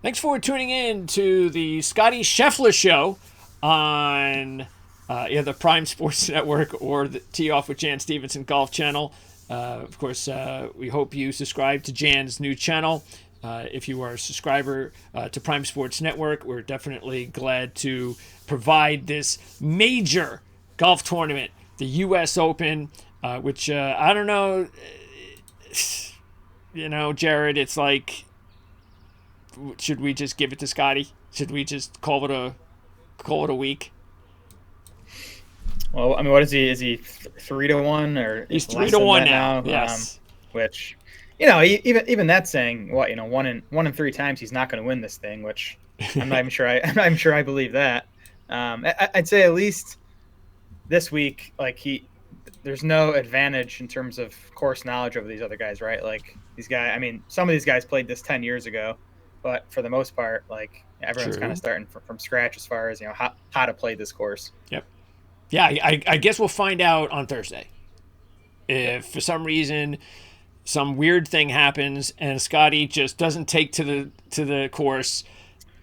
Thanks for tuning in to the Scottie Scheffler Show on the Prime Sports Network or the Tee Off with Jan Stevenson Golf Channel. Of course, we hope you subscribe to Jan's new channel. If you are a subscriber to Prime Sports Network, we're definitely glad to provide this major golf tournament, the U.S. Open, which I don't know, Jared, it's like, should we just give it to Scottie? Should we just call it a week? Well, I mean, what is he? Is he 3-1 or He's three less to than one that now. now? Yes. Which, even that's saying what one in three times he's not going to win this thing. Which I'm not even sure. I'm not even sure I believe that. I'd say at least this week, there's no advantage in terms of course knowledge over these other guys, right? Like these guys. I mean, some of these guys played this 10 years ago, but for the most part, like everyone's kind of True. starting from scratch as far as how to play this course. Yep. Yeah, I guess we'll find out on Thursday. Yep. If for some reason some weird thing happens and Scottie just doesn't take to the course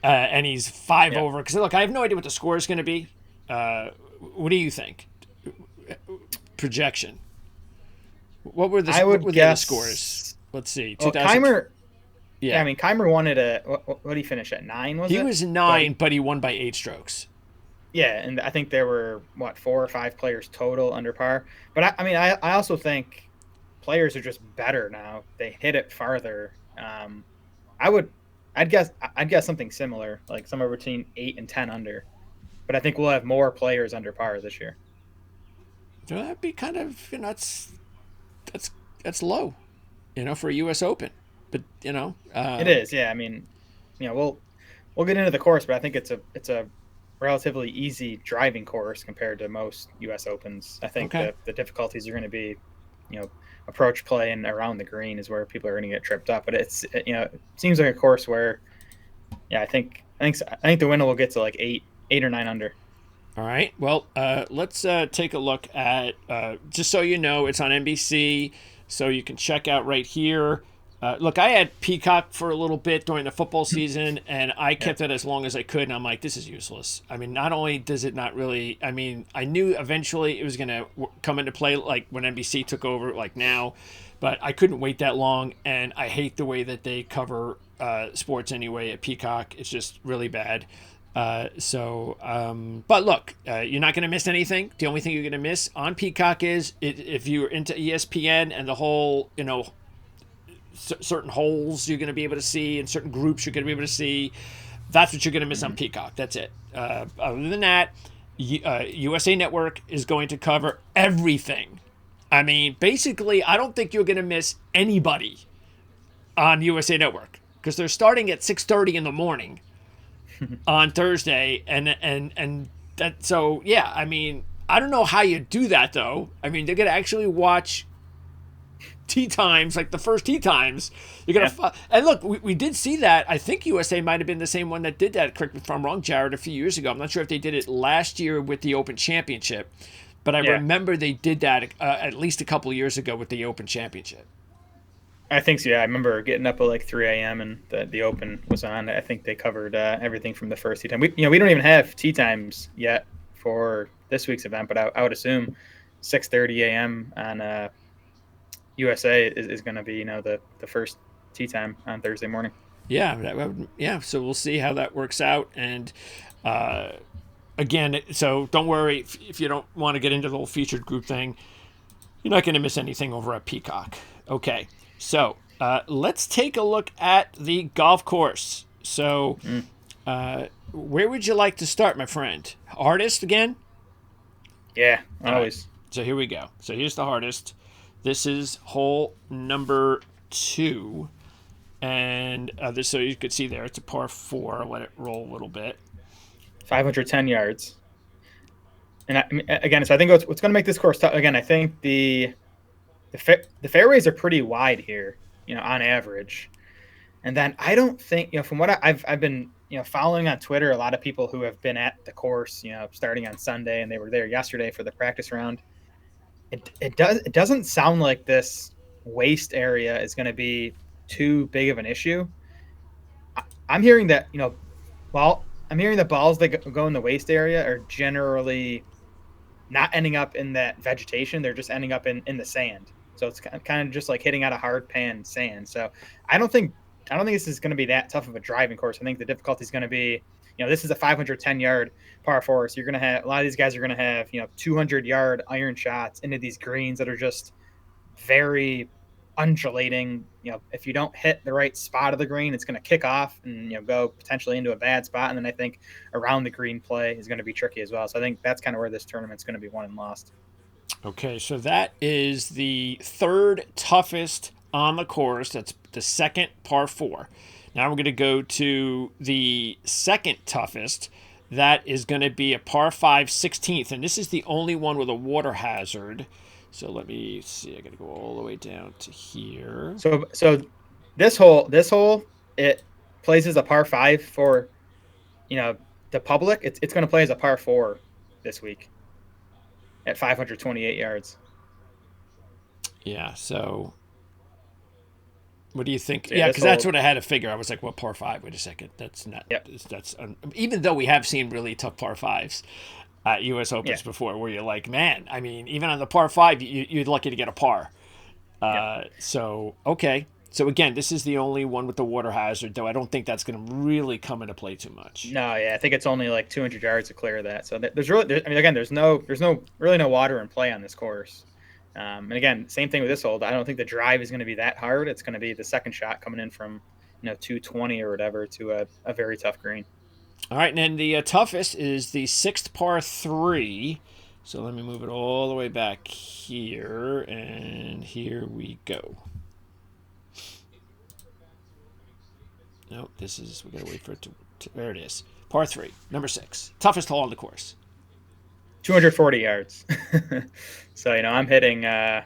and he's five Yep. over, because look, I have no idea what the score is going to be. What do you think? Projection. What were the I what would were the other scores? guess. Let's see. Well, 2000. Keimer. Yeah, I Yeah, mean, Keimer won it at what did he finish at 9? Was he it? was But 9, but he won by 8 strokes. yeah, and I think there were 4 or 5 players total under par. But I also think players are just better now. They hit it farther. I would, I'd guess something similar, like somewhere between 8 and 10 under. But I think we'll have more players under par this year. So that'd be kind of, that's that's low, for a U.S. Open. But It is, yeah. I mean, we'll get into the course, but I think it's a relatively easy driving course compared to most U.S. Opens. I think okay. the difficulties are going to be, approach play and around the green is where people are going to get tripped up. But it seems like a course where, yeah, I think the winner will get to like 8 or 9 under. All right. Well, let's take a look at, just so you know, it's on NBC, so you can check out right here. Look, I had Peacock for a little bit during the football season, and I Yeah, kept it as long as I could, and I'm like, this is useless. I mean, not only does it not really, I mean, I knew eventually it was going to come into play, like when NBC took over, like now, but I couldn't wait that long, and I hate the way that they cover sports anyway at Peacock. It's just really bad. But look, you're not going to miss anything. The only thing you're going to miss on Peacock is if you're into ESPN and the whole, certain holes you're going to be able to see and certain groups you're going to be able to see. That's what you're going to miss on Peacock. That's it. Other than that, USA Network is going to cover everything. I mean, basically, I don't think you're going to miss anybody on USA Network because they're starting at 6:30 in the morning on Thursday, and that. So yeah, I mean, I don't know how you do that though. I mean, they're gonna actually watch tee times, like the first tee times. You're yeah, gonna and look, we did see that. I think USA might have been the same one that did that. Correct me if I'm wrong, Jared. A few years ago, I'm not sure if they did it last year with the Open Championship, but I yeah. remember they did that at least a couple of years ago with the Open Championship. I think so. Yeah, I remember getting up at like 3 a.m. and the Open was on. I think they covered everything from the first tee time. We don't even have tee times yet for this week's event, but I would assume 6:30 a.m. on USA is going to be the first tee time on Thursday morning. Yeah, yeah. So we'll see how that works out, and uh, again, so don't worry if you don't want to get into the whole featured group thing. You're not going to miss anything over at Peacock. Okay, so let's take a look at the golf course. So, Mm. where would you like to start, my friend? Hardest again? Yeah, All right. always. So here we go. So here's the hardest. This is hole number 2. And so you could see there, it's a par 4. Let it roll a little bit. 510 yards. And again, so I think what's going to make this course tough. Again, I think the fairways are pretty wide here, on average. And then I don't think, from what I've been, following on Twitter, a lot of people who have been at the course, starting on Sunday, and they were there yesterday for the practice round. It doesn't sound like this waist area is going to be too big of an issue. I'm hearing that I'm hearing the balls that go in the waist area are generally not ending up in that vegetation. They're just ending up in the sand. So it's kind of just like hitting out a hard pan sand. So I don't think I don't think this is going to be that tough of a driving course. I think the difficulty is going to be, this is a 510-yard par four. So you're going to have a lot of these guys are going to have 200-yard iron shots into these greens that are just very undulating. If you don't hit the right spot of the green, it's going to kick off and go potentially into a bad spot. And then I think around the green play is going to be tricky as well. So I think that's kind of where this tournament's going to be won and lost. Okay, so that is the third toughest on the course. That's the second par four. Now we're going to go to the second toughest. That is going to be a par 5 16th, and this is the only one with a water hazard. So let me see. I got to go all the way down to here. So this hole, it plays as a par five for the public. It's going to play as a par four this week at 528 yards. Yeah. So what do you think? So Yeah, this because that's hole, what I had to figure. I was like, "What par five? Wait a second. That's not. yep, That's even though we have seen really tough par fives at U.S. yeah, Opens before, where you're like, man, I mean, even on the par five, you're lucky to get a par. yep. So okay. So again, this is the only one with the water hazard, though I don't think that's going to really come into play too much. No, yeah, I think it's only like 200 yards to clear that. So I mean, again, there's really no water in play on this course. And again, same thing with this hole. I don't think the drive is going to be that hard. It's going to be the second shot coming in from 220 or whatever to a very tough green. All right, and then the toughest is the sixth par three. So let me move it all the way back here, and here we go. Nope, we gotta wait for it to there it is. Par three, number six. Toughest hole on the course. 240 yards. So I'm hitting. I'm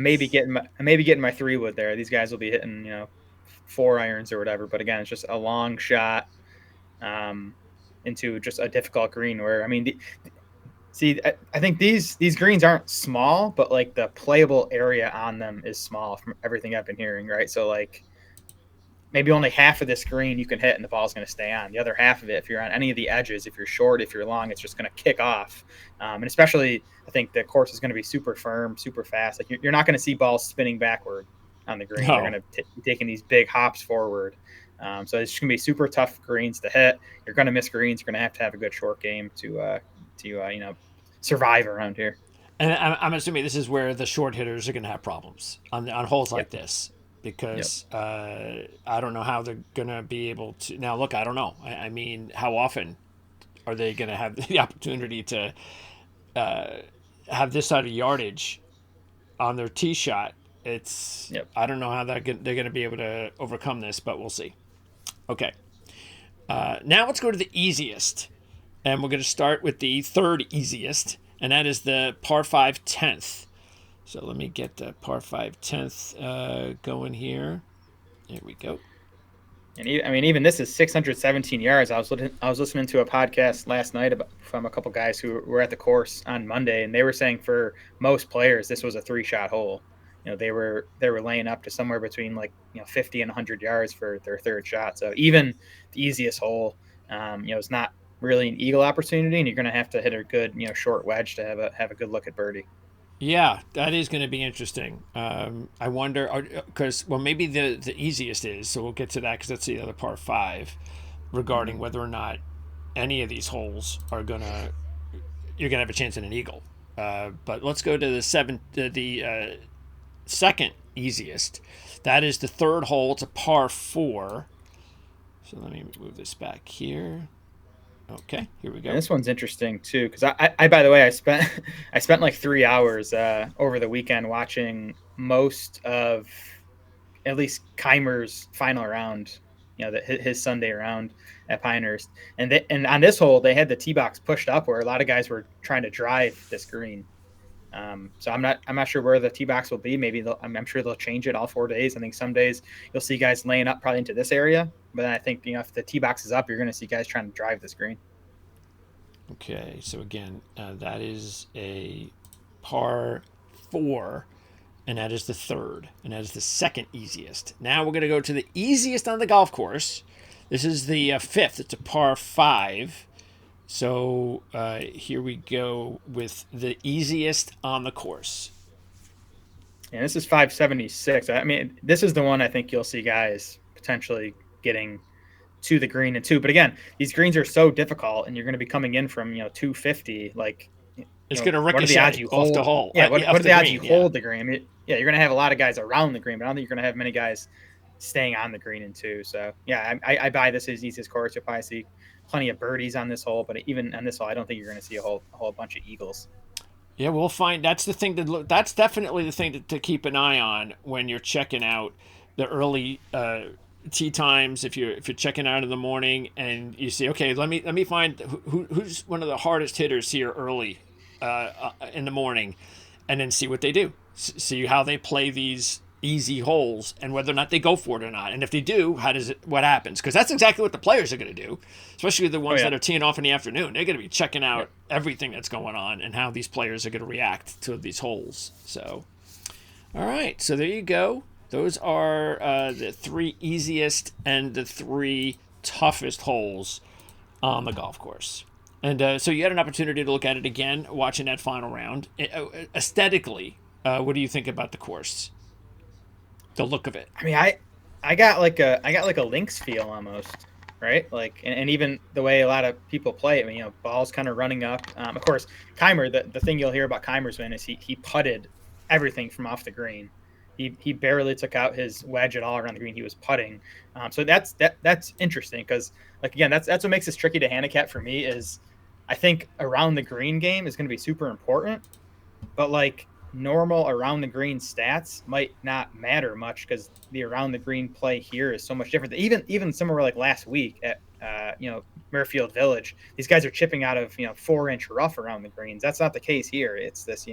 maybe getting my 3-wood there. These guys will be hitting 4 irons or whatever. But again, it's just a long shot into just a difficult green. Where I mean, I think these greens aren't small, but like the playable area on them is small from everything I've been hearing. Right, so like maybe only half of this green you can hit and the ball's going to stay on. The other half of it, if you're on any of the edges, if you're short, if you're long, it's just going to kick off. And especially, I think the course is going to be super firm, super fast. Like you're not going to see balls spinning backward on the green. They're No. going to be taking these big hops forward. So it's just going to be super tough greens to hit. You're going to miss greens. You're going to have a good short game to survive around here. And I'm assuming this is where the short hitters are going to have problems on holes like Yep. this because I don't know how they're going to be able to. Now, look, I don't know. I mean, how often are they going to have the opportunity to have this sort of yardage on their tee shot? Yep. I don't know how they're going to be able to overcome this, but we'll see. Okay. Now let's go to the easiest. And we're going to start with the third easiest, and that is the par 5 10th. So let me get the par 5 10th going here. There we go. And I mean, even this is 617 yards. I was listening to a podcast last night from a couple guys who were at the course on Monday, and they were saying for most players this was a 3-shot hole. They were laying up to somewhere between 50 and 100 yards for their third shot. So even the easiest hole, it's not really an eagle opportunity, and you're going to have to hit a good short wedge to have a good look at birdie. Yeah, that is going to be interesting. I wonder, because, well, maybe the easiest is, so we'll get to that because that's the other par 5, regarding whether or not any of these holes you're going to have a chance at an eagle. But let's go to the second easiest. That is the third hole. It's a par 4. So let me move this back here. Okay, here we go. And this one's interesting too, because I by the way, I spent like 3 hours over the weekend watching most of at least Keimer's final round, his Sunday round at Pinehurst, and on this hole they had the tee box pushed up where a lot of guys were trying to drive this green. So I'm not sure where the tee box will be. Maybe I'm sure they'll change it all 4 days. I think some days you'll see guys laying up probably into this area, but then I think if the tee box is up, you're going to see guys trying to drive this green. Okay, so again, that is a par 4 and that is the third, and that is the second easiest. Now we're going to go to the easiest on the golf course. This is the fifth. It's a par 5. So here we go with the easiest on the course. And this is 576. I mean, this is the one I think you'll see guys potentially getting to the green and two. But again, these greens are so difficult, and you're going to be coming in from 250. Like, it's going to what are the odds ricochet you off hold the hole. Yeah, what are the odds you green, hold the green? I mean, yeah, you're going to have a lot of guys around the green, but I don't think you're going to have many guys staying on the green and two. So yeah, I buy this as easiest course. You'll probably see plenty of birdies on this hole, but even on this hole, I don't think you're going to see a whole bunch of eagles. Yeah, we'll find. That's the thing to look. That's definitely the thing to keep an eye on when you're checking out the early tee times. If you're checking out in the morning and you see, okay, let me find who's one of the hardest hitters here early in the morning, and then see what they do. See how they play these easy holes and whether or not they go for it or not. And if they do, what happens? Because that's exactly what the players are going to do, especially the ones that are teeing off in the afternoon. They're going to be checking out everything that's going on and how these players are going to react to these holes. So, all right. So there you go. Those are the 3 easiest and the 3 toughest holes on the golf course. And so you had an opportunity to look at it again, watching that final round. Aesthetically, what do you think about the course? The look of it. I mean, I got like a links feel almost, right? Like, and even the way a lot of people play it. I mean, balls kind of running up. Of course, Keimer. The thing you'll hear about Keimer's win is he putted everything from off the green. He barely took out his wedge at all around the green. He was putting. So that's interesting because, like, again, that's what makes this tricky to handicap for me. Is I think around the green game is going to be super important, but like normal around the green stats might not matter much because the around the green play here is so much different. Even somewhere like last week at Muirfield Village, these guys are chipping out of 4-inch rough around the greens. That's not the case here. It's this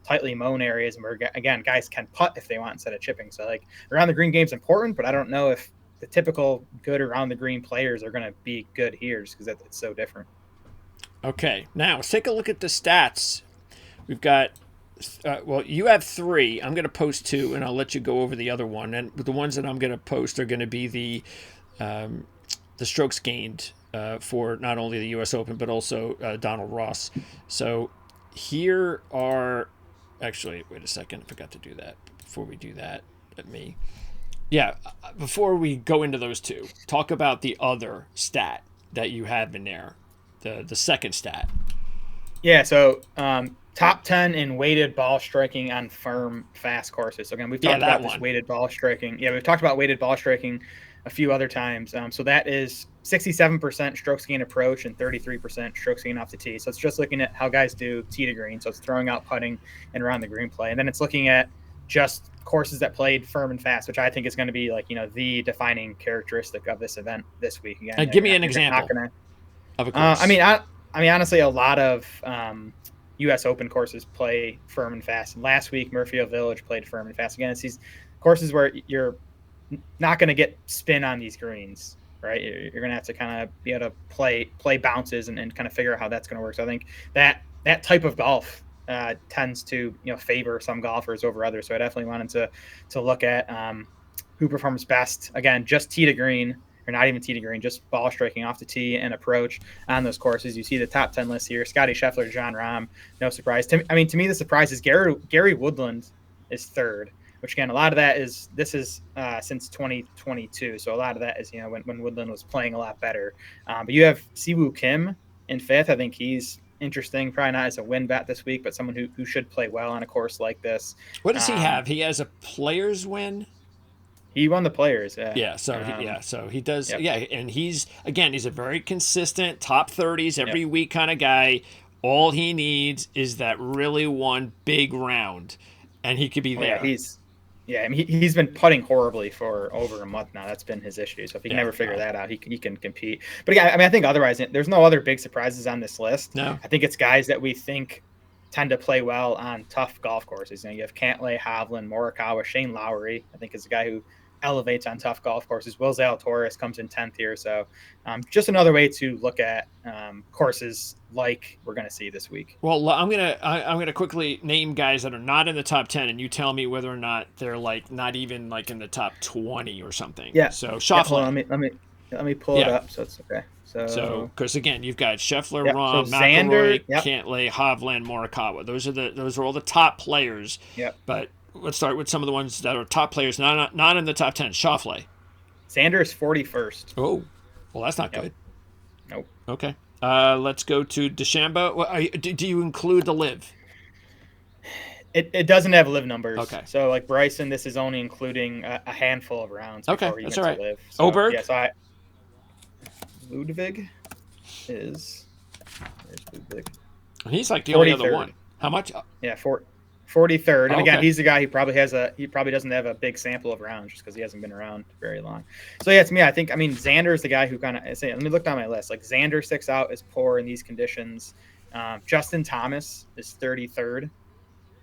tightly mown areas where again guys can putt if they want instead of chipping. So like around the green game's important, but I don't know if the typical good around the green players are going to be good here just because it's so different. Okay, now let's take a look at the stats. We've got well, you have 3. I'm going to post 2, and I'll let you go over the other one. And the ones that I'm going to post are going to be the strokes gained for not only the U.S. Open but also Donald Ross. So here are actually wait a second, I forgot to do that. Before we do that, before we go into those 2, talk about the other stat that you have in there, the second stat. Yeah. So. Top 10 in weighted ball striking on firm, fast courses. So again, we've talked about this weighted ball striking. Yeah, we've talked about weighted ball striking a few other times. So that is 67% strokes gain approach and 33% strokes gain off the tee. So it's just looking at how guys do tee to green. So it's throwing out, putting, and around the green play. And then it's looking at just courses that played firm and fast, which I think is going to be like, the defining characteristic of this event this week. Again, give me an example of a course. I mean, honestly, a lot of U.S. Open courses play firm and fast. And last week, Muirfield Village played firm and fast. Again, it's these courses where you're not going to get spin on these greens, right? You're going to have to kind of be able to play bounces and kind of figure out how that's going to work. So I think that type of golf tends to favor some golfers over others. So I definitely wanted to look at who performs best. Again, just tee to green. Or not even tee to green, just ball striking off the tee and approach on those courses. You see the top 10 list here: Scottie, Scheffler, Jon Rahm. No surprise. To me, the surprise is Gary Woodland is 3rd, which again, a lot of that is since 2022. So a lot of that is when Woodland was playing a lot better. But you have Siwoo Kim in 5th. I think he's interesting. Probably not as a win bet this week, but someone who should play well on a course like this. What does he have? He has a player's win. He won the players. So he does. Yep. Yeah, and he's a very consistent top 30s every week kind of guy. All he needs is that really one big round, and he could be there. He's been putting horribly for over a month now. That's been his issue. So if he can never figure that out, he can compete. But again, I think otherwise, there's no other big surprises on this list. No, I think it's guys that we think tend to play well on tough golf courses. You have Cantlay, Hovland, Morikawa, Shane Lowry. I think is a guy who elevates on tough golf courses. Will Zalatoris comes in 10th here. So just another way to look at courses like we're going to see this week. Well, I'm gonna quickly name guys that are not in the top 10, and you tell me whether or not they're like not even like in the top 20 or something. Yeah. So Yeah, hold Schauffele, on, let me pull it yeah. up so it's okay. So, So because again, you've got Scheffler, yep. So Rahm, Xander, McIlroy, yep, Cantlay, Hovland, Morikawa. Those are all the top players. yep. But let's start with some of the ones that are top players, not in the top 10. Schauffele. Xander is 41st. Oh, well, that's not Yep. good. Nope. Okay. Let's go to DeChambeau. Do you include the live? It doesn't have live numbers. Okay. So like Bryson, this is only including a handful of rounds Okay, before he that's gets all to right. live. So Oberg? yeah, Ludwig is where's Ludwig? He's like the only other 43rd. one. How much? Yeah, 43rd. And again, Okay. he's the guy who probably doesn't have a big sample of rounds just because he hasn't been around very long. So yeah, to me, Xander is the guy who kind of say. Let me look down my list. Like Xander sticks out as poor in these conditions. Justin Thomas is 33rd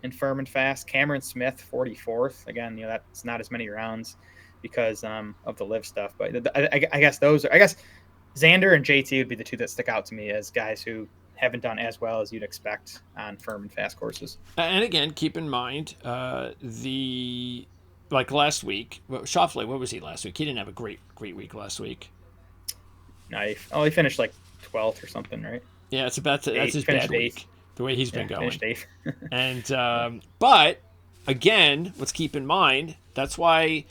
in firm and fast. Cameron Smith 44th. Again, that's not as many rounds because of the live stuff. But I guess Xander and JT would be the two that stick out to me as guys who haven't done as well as you'd expect on firm and fast courses. And again, keep in mind the like last week. Schauffele, what was he last week? He didn't have a great week last week. No, he finished like 12th or something, right? Yeah, that's his bad week. The way he's been going. Finished 8th. And but again, let's keep in mind that's why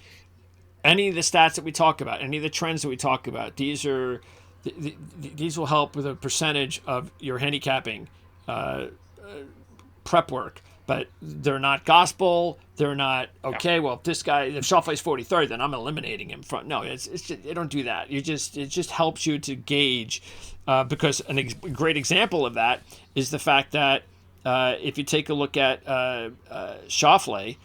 any of the stats that we talk about, any of the trends that we talk about, these will help with a percentage of your handicapping prep work. But they're not gospel. They're not okay. Well, if Schauffele's 43rd, then I'm eliminating him from. No, it's just, they don't do that. It just helps you to gauge, because a great example of that is the fact that if you take a look at Schauffele,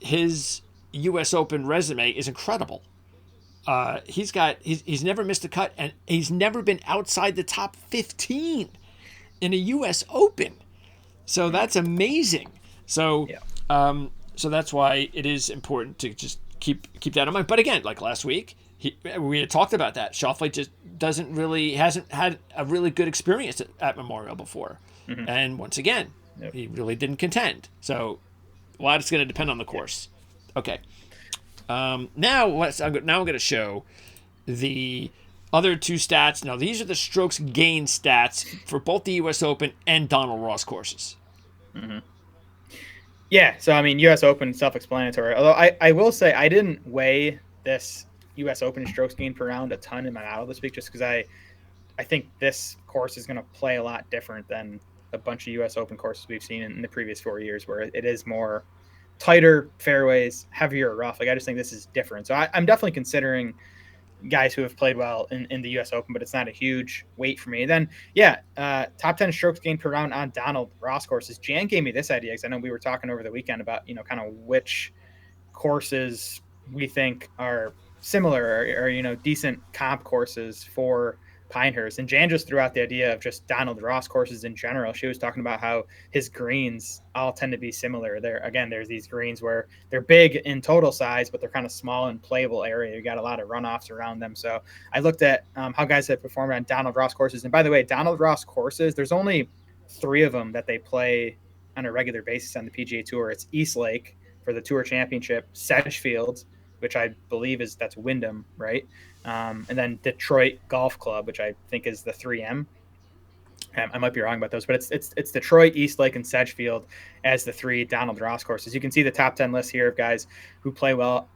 his U.S. Open resume is incredible. He's never missed a cut, and he's never been outside the top 15 in a U.S. Open. So that's amazing. So, Yeah. So that's why it is important to just keep that in mind. But again, like last week, we had talked about that. Schauffele just hasn't had a really good experience at Memorial before, and once again, he really didn't contend. So, a lot is going to depend on the course. Okay. Now I'm going to show the other two stats. Now, these are the strokes gained stats for both the U.S. Open and Donald Ross courses. Mm-hmm. Yeah, so U.S. Open, self-explanatory. Although I will say I didn't weigh this U.S. Open strokes gained per round a ton in my model this week, just because I think this course is going to play a lot different than a bunch of U.S. Open courses we've seen in the previous 4 years, where it is more tighter fairways, heavier rough. Like I just think this is different. So I'm definitely considering guys who have played well in the U.S. Open, but it's not a huge weight for me. And then, top 10 strokes gained per round on Donald Ross courses. Jan gave me this idea because I know we were talking over the weekend about, kind of which courses we think are similar or decent comp courses for Pinehurst. And Jan just threw out the idea of just Donald Ross courses in general. She was talking about how his greens all tend to be similar. There's these greens where they're big in total size, but they're kind of small in playable area. You got a lot of runoffs around them. So I looked at how guys have performed on Donald Ross courses. And by the way, Donald Ross courses, there's only 3 of them that they play on a regular basis on the PGA Tour. It's East Lake for the Tour Championship, Sedgefield, which I believe that's Wyndham, right? And then Detroit Golf Club, which I think is the 3M. I might be wrong about those, but it's Detroit, East Lake, and Sedgefield as the 3 Donald Ross courses. You can see the top 10 list here of guys who play well,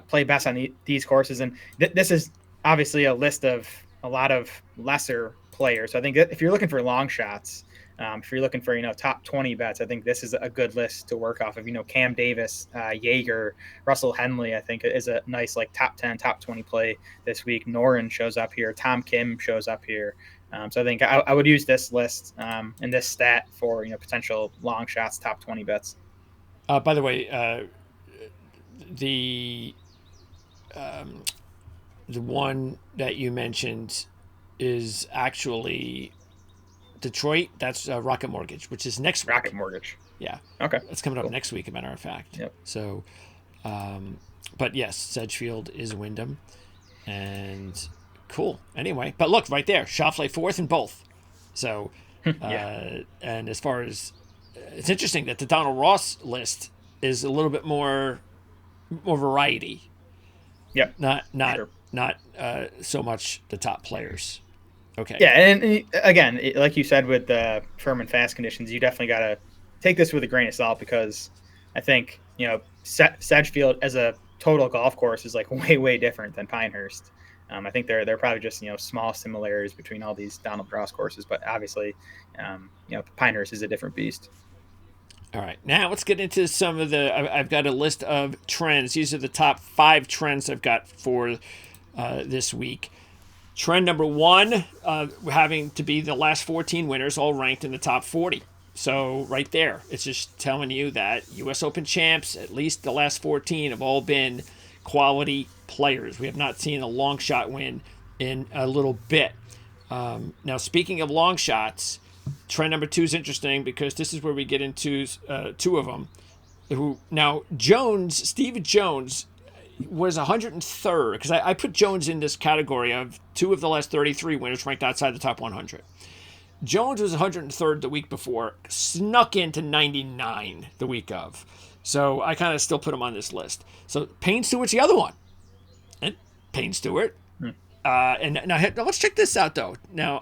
play best on these courses. And this is obviously a list of a lot of lesser players. So I think that if you're looking for long shots, if you're looking for, top 20 bets, I think this is a good list to work off of. Cam Davis, Jaeger, Russell Henley, I think is a nice top 10, top 20 play this week. Noren shows up here. Tom Kim shows up here. So I think I would use this list and this stat for, potential long shots, top 20 bets. By the way, the one that you mentioned is actually Detroit. That's Rocket Mortgage, which is next week. Rocket Mortgage. Yeah. Okay. It's coming up next week, as a matter of fact. Yep. So, But yes, Sedgefield is Wyndham. And cool. Anyway, but look, right there. Schauffele fourth in both. So, Yeah. and as far as, it's interesting that the Donald Ross list is a little bit more variety, Yep. not For not sure. not so much the top players. Okay. Yeah, and again, like you said with the firm and fast conditions, you definitely got to take this with a grain of salt because I think Sedgefield as a total golf course is like way different than Pinehurst. I think they're probably just small similarities between all these Donald Ross courses, but obviously, Pinehurst is a different beast. All right. Now let's get into some of the. I've got a list of trends. These are the top 5 trends I've got for this week. Trend number 1, having to be the last 14 winners all ranked in the top 40. So right there, it's just telling you that U.S. Open champs, at least the last 14, have all been quality players. We have not seen a long shot win in a little bit. Now, speaking of long shots, trend number 2 is interesting because this is where we get into 2 of them. Who now Steve Jones was 103rd because I put Jones in this category of 2 of the last 33 winners ranked outside the top 100. Jones was 103rd the week before, snuck into 99 the week of. So I kind of still put him on this list. So Payne Stewart's the other one. And Payne Stewart. And now let's check this out, though. Now,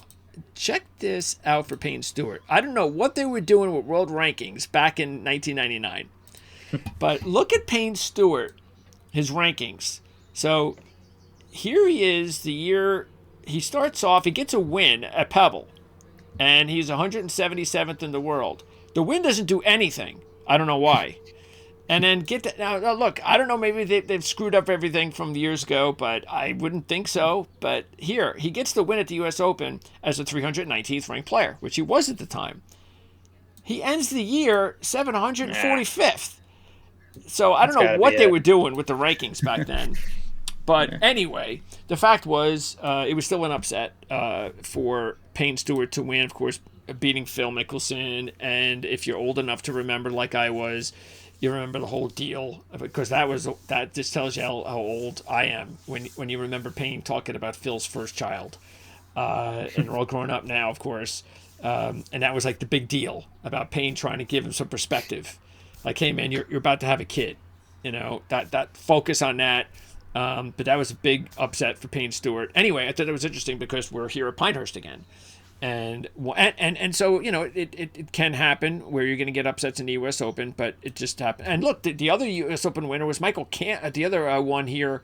check this out for Payne Stewart. I don't know what they were doing with world rankings back in 1999. But look at Payne Stewart, his rankings. So here he is the year he starts off, he gets a win at Pebble. And he's 177th in the world. The win doesn't do anything. I don't know why. And then now look, I don't know, maybe they've screwed up everything from years ago, but I wouldn't think so. But here, he gets the win at the U.S. Open as a 319th ranked player, which he was at the time. He ends the year 745th. So I don't know what they were doing with the rankings back then. But anyway, the fact was it was still an upset for Payne Stewart to win, of course, beating Phil Mickelson. And if you're old enough to remember, like I was, you remember the whole deal, because that just tells you how old I am when you remember Payne talking about Phil's first child. And we're all grown up now, of course. And that was like the big deal about Payne trying to give him some perspective. Like, hey, man, you're about to have a kid. That focus on that. But that was a big upset for Payne Stewart. Anyway, I thought it was interesting because we're here at Pinehurst again. And so, it can happen where you're going to get upsets in the U.S. Open, but it just happened. And look, the other U.S. Open winner was Michael the other one here.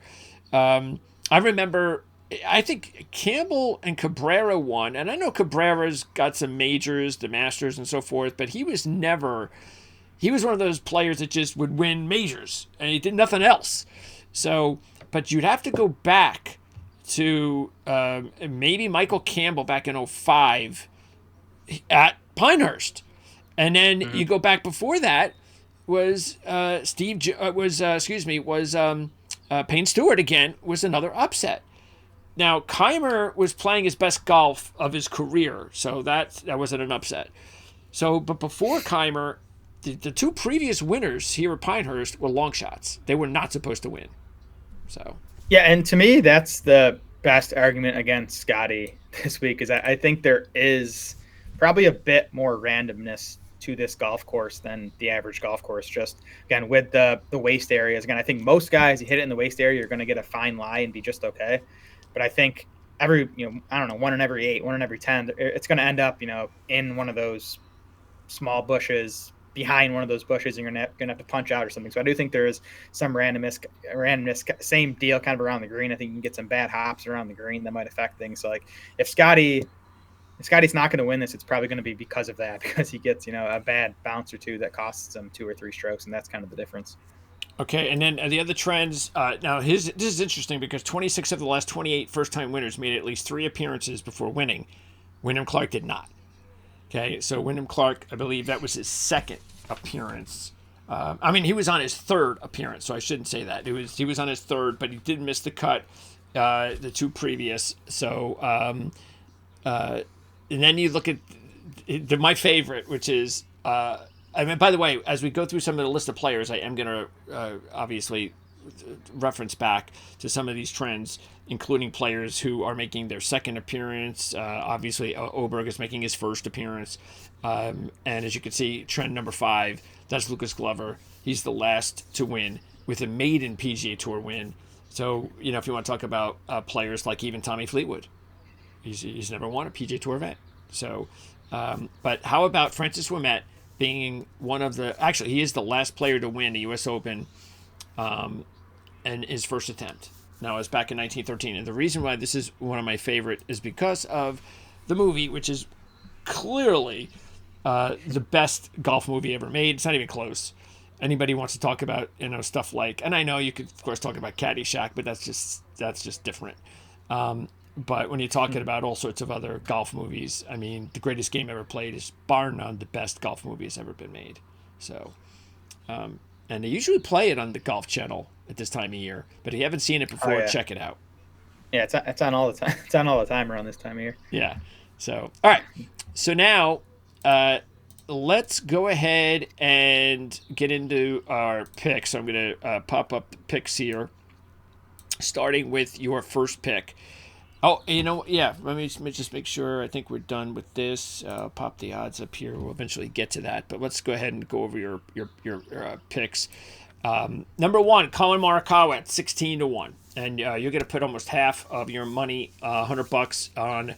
I remember, I think Campbell and Cabrera won. And I know Cabrera's got some majors, the Masters and so forth, but he was one of those players that just would win majors and he did nothing else. So, but you'd have to go back to maybe Michael Campbell back in 2005 at Pinehurst. And then you go back before that was Payne Stewart again was another upset. Now, Keimer was playing his best golf of his career, so that wasn't an upset. So, but before Keimer, the 2 previous winners here at Pinehurst were long shots. They were not supposed to win. So yeah, and to me, that's the best argument against Scottie this week, is I think there is probably a bit more randomness to this golf course than the average golf course. Just again with the waist areas. Again, I think most guys, you hit it in the waist area, you're going to get a fine lie and be just okay. But I think every I don't know, 1 in every 8, 1 in every 10, it's going to end up in one of those small bushes, behind one of those bushes, and you're going to have to punch out or something. So I do think there is some randomness, same deal kind of around the green. I think you can get some bad hops around the green that might affect things. So like if Scotty's not going to win this, it's probably going to be because of that, because he gets, a bad bounce or 2 that costs him 2 or 3 strokes. And that's kind of the difference. Okay. And then the other trends, now this is interesting because 26 of the last 28 first-time winners made at least 3 appearances before winning. Wyndham Clark did not. Okay, so Wyndham Clark, I believe that was his 2nd appearance. He was on his 3rd appearance, so I shouldn't say that. He was on his 3rd, but he did miss the cut, the 2 previous. So, and then you look at my favorite, which is, by the way, as we go through some of the list of players, I am going to obviously reference back to some of these trends, including players who are making their second appearance. Obviously, Oberg is making his first appearance. And as you can see, trend number 5, that's Lucas Glover. He's the last to win with a maiden PGA Tour win. So, if you want to talk about players like even Tommy Fleetwood, he's never won a PGA Tour event. So, but how about Francis Ouimet being one of the... Actually, he is the last player to win the U.S. Open and his first attempt. Now, it was back in 1913. And the reason why this is one of my favorite is because of the movie, which is clearly the best golf movie ever made. It's not even close. Anybody wants to talk about, stuff like... And I know you could, of course, talk about Caddyshack, but that's just different. But when you're talking about all sorts of other golf movies, I mean, The Greatest Game Ever Played is bar none the best golf movie that's ever been made. So, and they usually play it on the Golf Channel at this time of year. But if you haven't seen it before, check it out. Yeah, it's on all the time. It's on all the time around this time of year. Yeah. So, all right. So now, let's go ahead and get into our picks. So I'm going to pop up the picks here, starting with your first pick. Oh, let me just make sure. I think we're done with this. Pop the odds up here. We'll eventually get to that, but let's go ahead and go over your picks. Number 1, Colin Morikawa at 16-1, and you're going to put almost half of your money, $100 on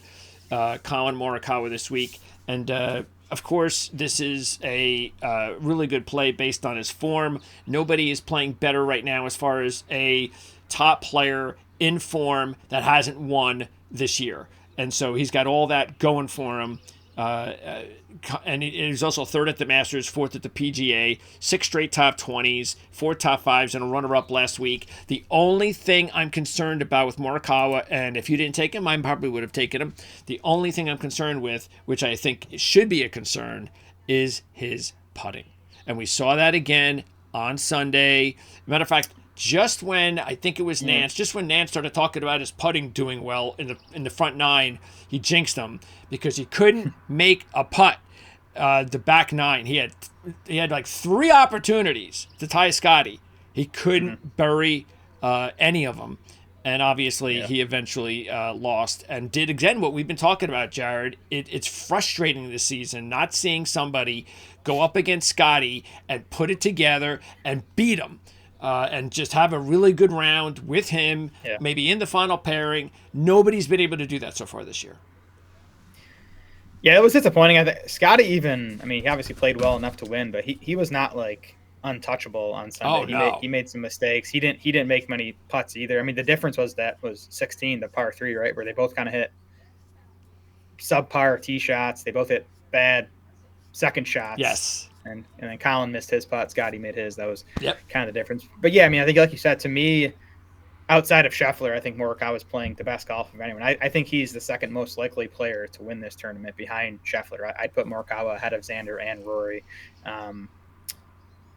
Colin Morikawa this week, and of course, this is a really good play based on his form. Nobody is playing better right now as far as a top player in form that hasn't won this year. And so he's got all that going for him. And he's also 3rd at the Masters, 4th at the PGA, 6 straight top 20s, 4 top 5s, and a runner-up last week. The only thing I'm concerned about with Morikawa, and if you didn't take him, I probably would have taken him. The only thing I'm concerned with, which I think should be a concern, is his putting. And we saw that again on Sunday. Matter of fact, just when I think it was Nance, just when Nance started talking about his putting doing well in the front 9, he jinxed him because he couldn't make a putt. The back 9, he had like 3 opportunities to tie Scottie. He couldn't bury any of them, and obviously he eventually lost and did again what we've been talking about, Jared. It's frustrating this season not seeing somebody go up against Scottie and put it together and beat him. And just have a really good round with him, maybe in the final pairing. Nobody's been able to do that so far this year. Yeah, it was disappointing. I think Scottie he obviously played well enough to win, but he was not like untouchable on Sunday. He made some mistakes. He didn't make many putts either. I mean, the difference was 16, the par 3, right, where they both kind of hit subpar tee shots. They both hit bad second shots. Yes. And then Colin missed his putt. Scottie made his. That was kind of the difference. But yeah, I think like you said, to me, outside of Scheffler, I think Morikawa is playing the best golf of anyone. I think he's the second most likely player to win this tournament behind Scheffler. I'd put Morikawa ahead of Xander and Rory. And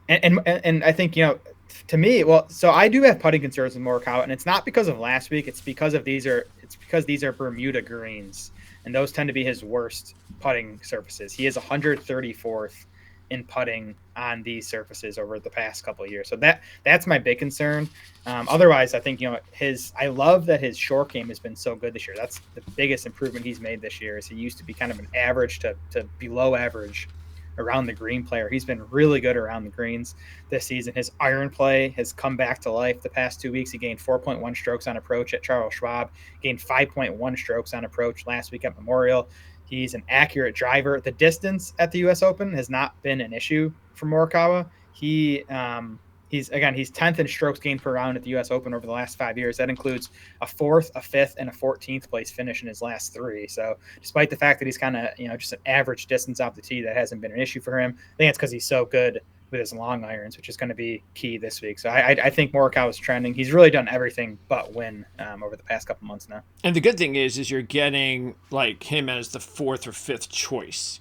I think, to me, so I do have putting concerns with Morikawa, and it's not because of last week. It's because these are Bermuda greens, and those tend to be his worst putting surfaces. He is 134th in putting on these surfaces over the past couple of years. So that's my big concern. Otherwise, I think, I love that his short game has been so good this year. That's the biggest improvement he's made this year. Is he used to be kind of an average to below average around the green player. He's been really good around the greens this season. His iron play has come back to life the past 2 weeks. He gained 4.1 strokes on approach at Charles Schwab, gained 5.1 strokes on approach last week at Memorial. He's an accurate driver. The distance at the U.S. Open has not been an issue for Morikawa. He's 10th in strokes gained per round at the U.S. Open over the last 5 years. That includes a 4th, a 5th, and a 14th place finish in his last 3. So despite the fact that he's kind of, just an average distance off the tee, that hasn't been an issue for him. I think it's because he's so good with his long irons, which is going to be key this week. So I think Morikawa's trending. He's really done everything but win over the past couple months now. And the good thing is you're getting like him as the 4th or 5th choice.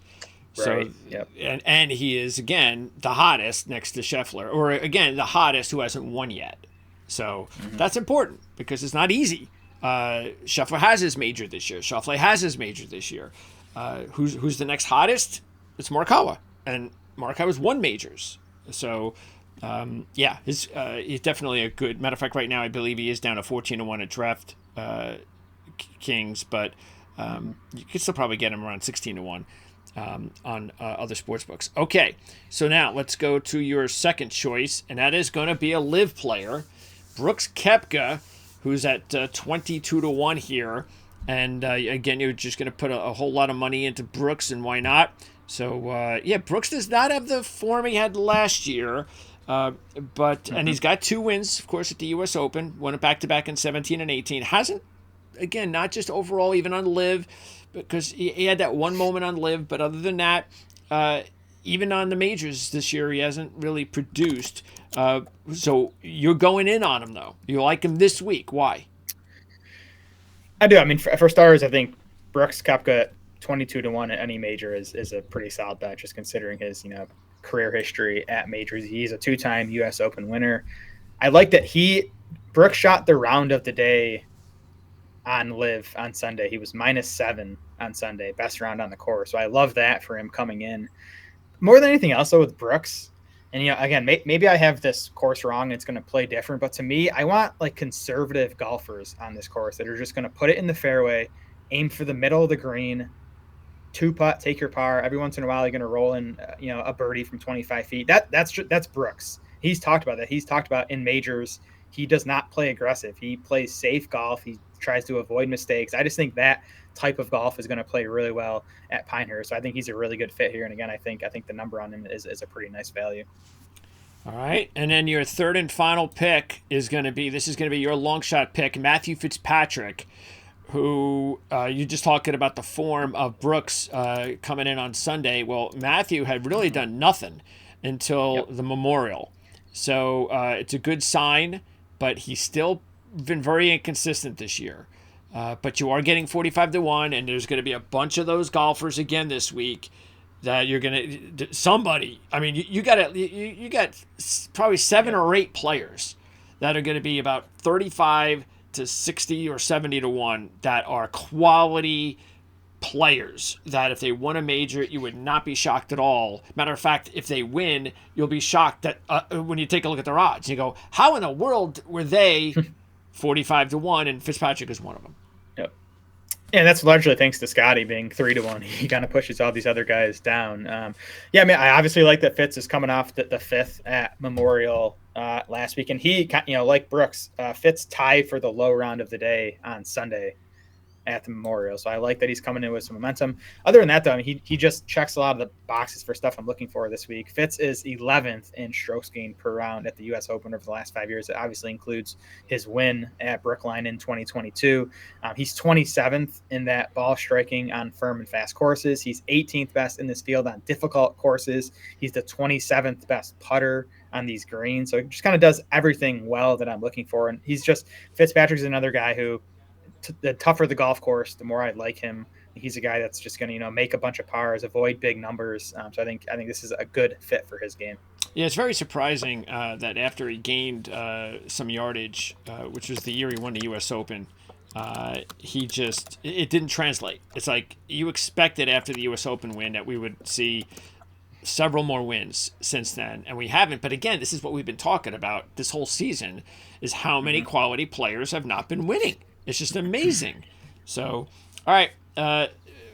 Right. So, and he is, again, the hottest next to Scheffler, or again, the hottest who hasn't won yet. So that's important because it's not easy. Scheffler has his major this year. Schauffele has his major this year. Who's the next hottest? It's Morikawa. And Morikawa's won majors. So Yeah, he's definitely a good. Matter of fact, right now I believe he is down to 14-1 at Draft Kings, but you could still probably get him around 16-1 on other sports books. Okay, so now let's go to your second choice, and that is going to be a live player, Brooks Koepka, who's at 22-1 here. And again, you're just going to put a whole lot of money into Brooks, and why not? So yeah, Brooks does not have the form he had last year. And he's got 2 wins, of course, at the U.S. Open. Won it back-to-back in 17 and 18. Hasn't, again, not just overall, even on Live, because he had that one moment on Live. But other than that, even on the majors this year, he hasn't really produced. So you're going in on him, though. You like him this week. Why? I do. I mean, for starters, I think Brooks Koepka 22-1 at any major is a pretty solid bet, just considering his career history at majors. He's a 2-time U.S. Open winner. I like that Brooks shot the round of the day on Live on Sunday. He was -7 on Sunday, best round on the course. So I love that for him coming in. More than anything else, though, with Brooks, and again, maybe I have this course wrong. It's going to play different, but to me, I want like conservative golfers on this course that are just going to put it in the fairway, aim for the middle of the green, 2-putt, take your par. Every once in a while, you're going to roll in, a birdie from 25 feet. That's Brooks. He's talked about that. He's talked about in majors, he does not play aggressive. He plays safe golf. He tries to avoid mistakes. I just think that type of golf is going to play really well at Pinehurst. So I think he's a really good fit here. And again, I think the number on him is a pretty nice value. All right, and then your third and final pick is going to be your long shot pick, Matthew Fitzpatrick, who you're just talking about the form of Brooks coming in on Sunday. Well, Matthew had really done nothing until the Memorial. So it's a good sign, but he's still been very inconsistent this year. But you are getting 45-1, and there's going to be a bunch of those golfers again this week that you're going to somebody. I mean, you got probably 7 or 8 players that are going to be about 35 to 60 or 70-1 that are quality players that if they won a major, you would not be shocked at all. Matter of fact, if they win, you'll be shocked that when you take a look at their odds, you go, how in the world were they 45-1? And Fitzpatrick is one of them. Yep. And that's largely thanks to Scottie being 3-1. He kind of pushes all these other guys down. I mean, I obviously like that Fitz is coming off the 5th at Memorial last week. And he, like Brooks, Fitz tied for the low round of the day on Sunday at the Memorial. So I like that he's coming in with some momentum. Other than that, though, I mean, he just checks a lot of the boxes for stuff I'm looking for this week. Fitz is 11th in strokes gained per round at the U.S. Open over the last 5 years. It obviously includes his win at Brookline in 2022. He's 27th in that ball striking on firm and fast courses. He's 18th best in this field on difficult courses. He's the 27th best putter on these greens. So he just kind of does everything well that I'm looking for. And Fitzpatrick's another guy who, the tougher the golf course, the more I like him. He's a guy that's just going to, make a bunch of pars, avoid big numbers. So I think this is a good fit for his game. Yeah, it's very surprising that after he gained some yardage, which was the year he won the U.S. Open, it didn't translate. It's like you expected after the U.S. Open win that we would see several more wins since then, and we haven't. But again, this is what we've been talking about this whole season, is how many quality players have not been winning. It's just amazing. So, all right,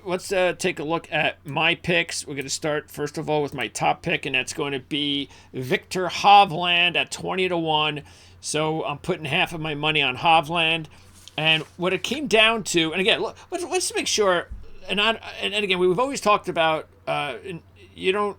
let's take a look at my picks. We're going to start, first of all, with my top pick, and that's going to be Victor Hovland at 20-1. So I'm putting half of my money on Hovland. And what it came down to, and again, look, let's make sure, and again, we've always talked about, you don't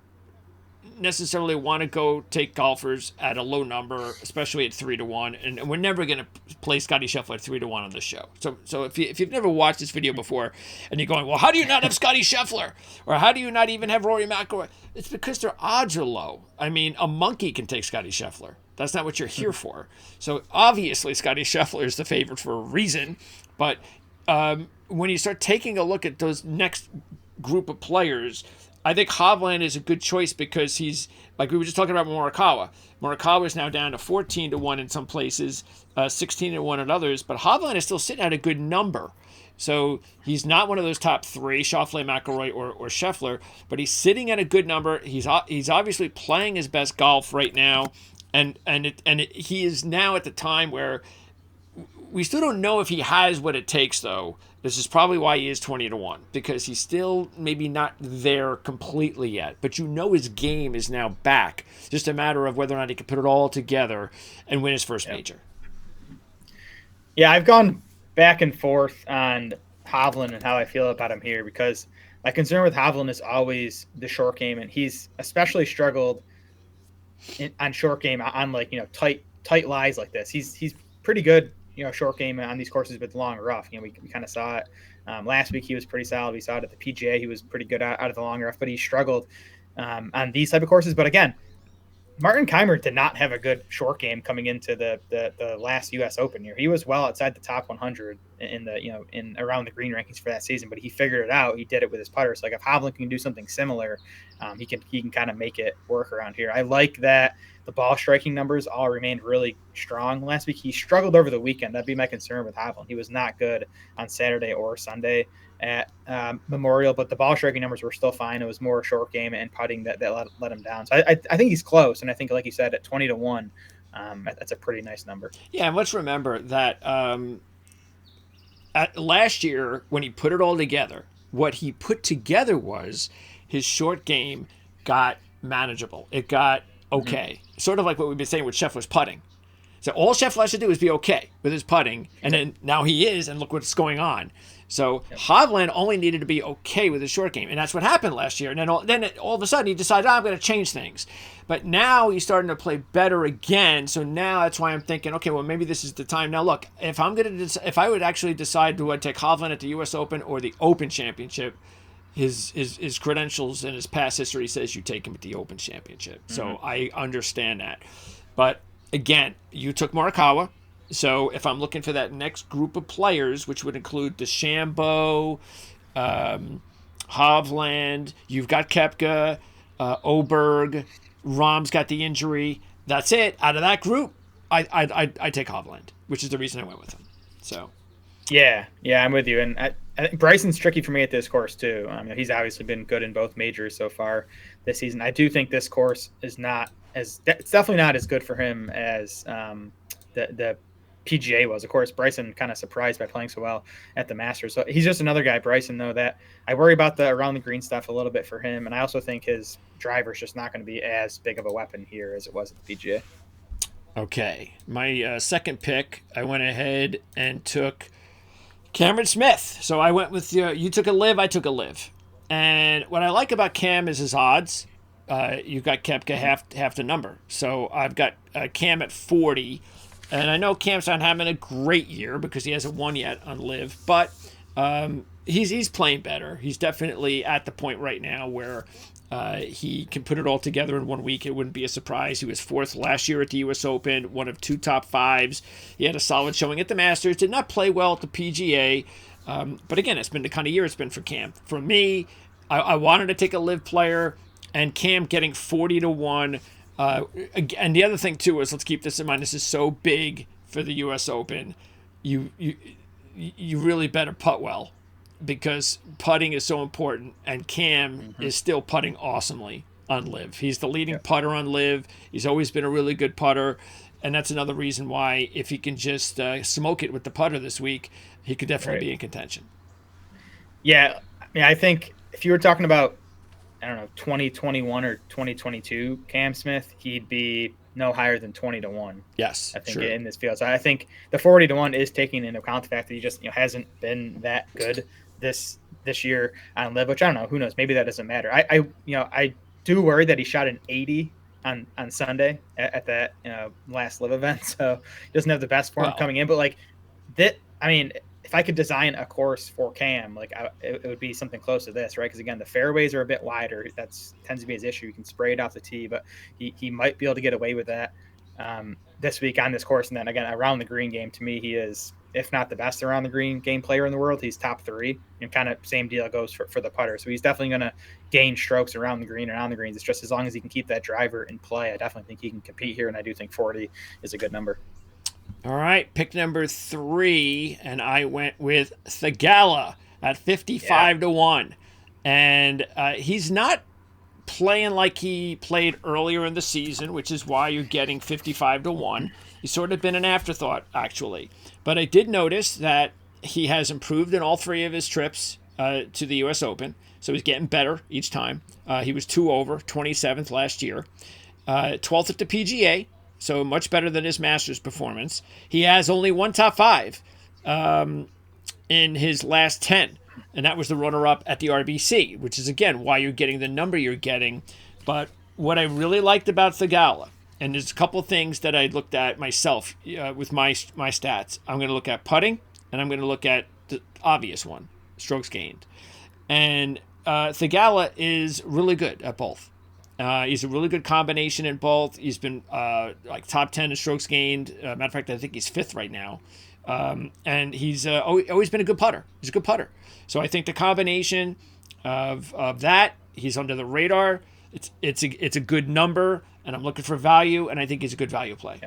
necessarily want to go take golfers at a low number, especially at 3-1, and we're never going to play Scottie Scheffler at 3-1 on this show. So if you've never watched this video before and you're going, well, how do you not have Scottie Scheffler, or how do you not even have Rory McIlroy? It's because their odds are low. I mean, a monkey can take Scottie Scheffler. That's not what you're here for. So obviously Scottie Scheffler is the favorite for a reason, but when you start taking a look at those next group of players, I think Hovland is a good choice because he's, like we were just talking about Morikawa. Morikawa is now down to 14-1 in some places, 16-1 in others, but Hovland is still sitting at a good number. So he's not one of those top 3, Schauffele, McIlroy, or Scheffler, but he's sitting at a good number. He's obviously playing his best golf right now. He is now at the time where we still don't know if he has what it takes, though. This is probably why he is 20-1, because he's still maybe not there completely yet. But you know his game is now back. Just a matter of whether or not he can put it all together and win his first major. Yeah, I've gone back and forth on Hovland and how I feel about him here, because my concern with Hovland is always the short game, and he's especially struggled on short game on like tight lies like this. He's pretty good short game on these courses with long rough. We kind of saw it last week. He was pretty solid. We saw it at the PGA. He was pretty good out of the long rough, but he struggled on these type of courses. But again, Martin Keimer did not have a good short game coming into the last U.S. Open year. He was well outside the top 100 in the in around the green rankings for that season, but he figured it out. He did it with his putter. So like if Hovland can do something similar, he can kind of make it work around here. I like that the ball striking numbers all remained really strong last week. He struggled over the weekend. That'd be my concern with Hovland. He was not good on Saturday or Sunday at Memorial, but the ball striking numbers were still fine. It was more a short game and putting that let him down. So I think he's close, and I think, like you said, at 20-1, that's a pretty nice number. Yeah, and let's remember that last year when he put it all together, what he put together was his short game got manageable. It got okay. Mm-hmm. Sort of like what we've been saying with Scheffler's putting. So all Scheffler has to do is be okay with his putting, and then now he is, and look what's going on. So Hovland only needed to be okay with his short game, and that's what happened last year. And then all of a sudden he decided, I'm going to change things. But now he's starting to play better again. So now that's why I'm thinking, okay, well maybe this is the time. Now look, if I would actually decide do I take Hovland at the U.S. Open or the Open Championship, his credentials and his past history says you take him at the Open Championship. Mm-hmm. So I understand that, but again, you took Morikawa. So if I'm looking for that next group of players, which would include DeChambeau, Hovland, you've got Koepka, Oberg, Rahm's got the injury. That's it. Out of that group, I take Hovland, which is the reason I went with him. So, yeah, I'm with you. And I think Bryson's tricky for me at this course too. He's obviously been good in both majors so far this season. I do think this course is not it's definitely not as good for him as the PGA was. Of course, Bryson kind of surprised by playing so well at the Masters. So he's just another guy, Bryson, though, that I worry about the around the green stuff a little bit for him. And I also think his driver is just not going to be as big of a weapon here as it was at the PGA. Okay. My second pick, I went ahead and took Cameron Smith. So I went with you took a live, I took a live. And what I like about Cam is his odds. You've got Koepka half the number. So I've got Cam at 40. And I know Cam's not having a great year because he hasn't won yet on Live, but he's playing better. He's definitely at the point right now where he can put it all together in 1 week. It wouldn't be a surprise. He was fourth last year at the U.S. Open, one of 2 top 5s. He had a solid showing at the Masters. Did not play well at the PGA. But again, it's been the kind of year it's been for Cam. For me, I wanted to take a Live player, and Cam getting 40-1. And the other thing too is, let's keep this in mind. This is so big for the U.S. Open. You really better putt well, because putting is so important. And Cam is still putting awesomely on Live. He's the leading putter on Live. He's always been a really good putter, and that's another reason why if he can just smoke it with the putter this week, he could definitely be in contention. Yeah, I think if you were talking about, I don't know, 2021 or 2022 Cam Smith, he'd be no higher than 20-1. Yes, I think in this field. So I think the 40-1 is taking into account the fact that he just hasn't been that good this year on Live, which I don't know, who knows, maybe that doesn't matter. I do worry that he shot an 80 on Sunday at that last Live event, so he doesn't have the best form coming in. But like that, I mean, if I could design a course for Cam, like it would be something close to this, right? Because again, the fairways are a bit wider. That tends to be his issue. You can spray it off the tee, but he might be able to get away with that this week on this course. And then again, around the green game, to me, he is, if not the best around the green game player in the world, he's top 3. And kind of same deal goes for the putter. So he's definitely going to gain strokes around the green and on the greens. It's just as long as he can keep that driver in play, I definitely think he can compete here. And I do think 40 is a good number. All right, pick number 3, and I went with Theegala at 55-1. And he's not playing like he played earlier in the season, which is why you're getting 55-1. He's sort of been an afterthought, actually. But I did notice that he has improved in all three of his trips to the U.S. Open, so he's getting better each time. He was 2 over, 27th last year, 12th at the PGA, so much better than his Masters performance. He has only one top 5 in his last 10, and that was the runner-up at the RBC, which is, again, why you're getting the number you're getting. But what I really liked about Theegala, and there's a couple things that I looked at myself with my stats. I'm going to look at putting, and I'm going to look at the obvious one, strokes gained. And Theegala is really good at both. He's a really good combination in both. He's been like top 10 in strokes gained. Matter of fact, I think he's 5th right now. And he's always been a good putter. He's a good putter. So I think the combination of that, he's under the radar. It's a good number, and I'm looking for value, and I think he's a good value play.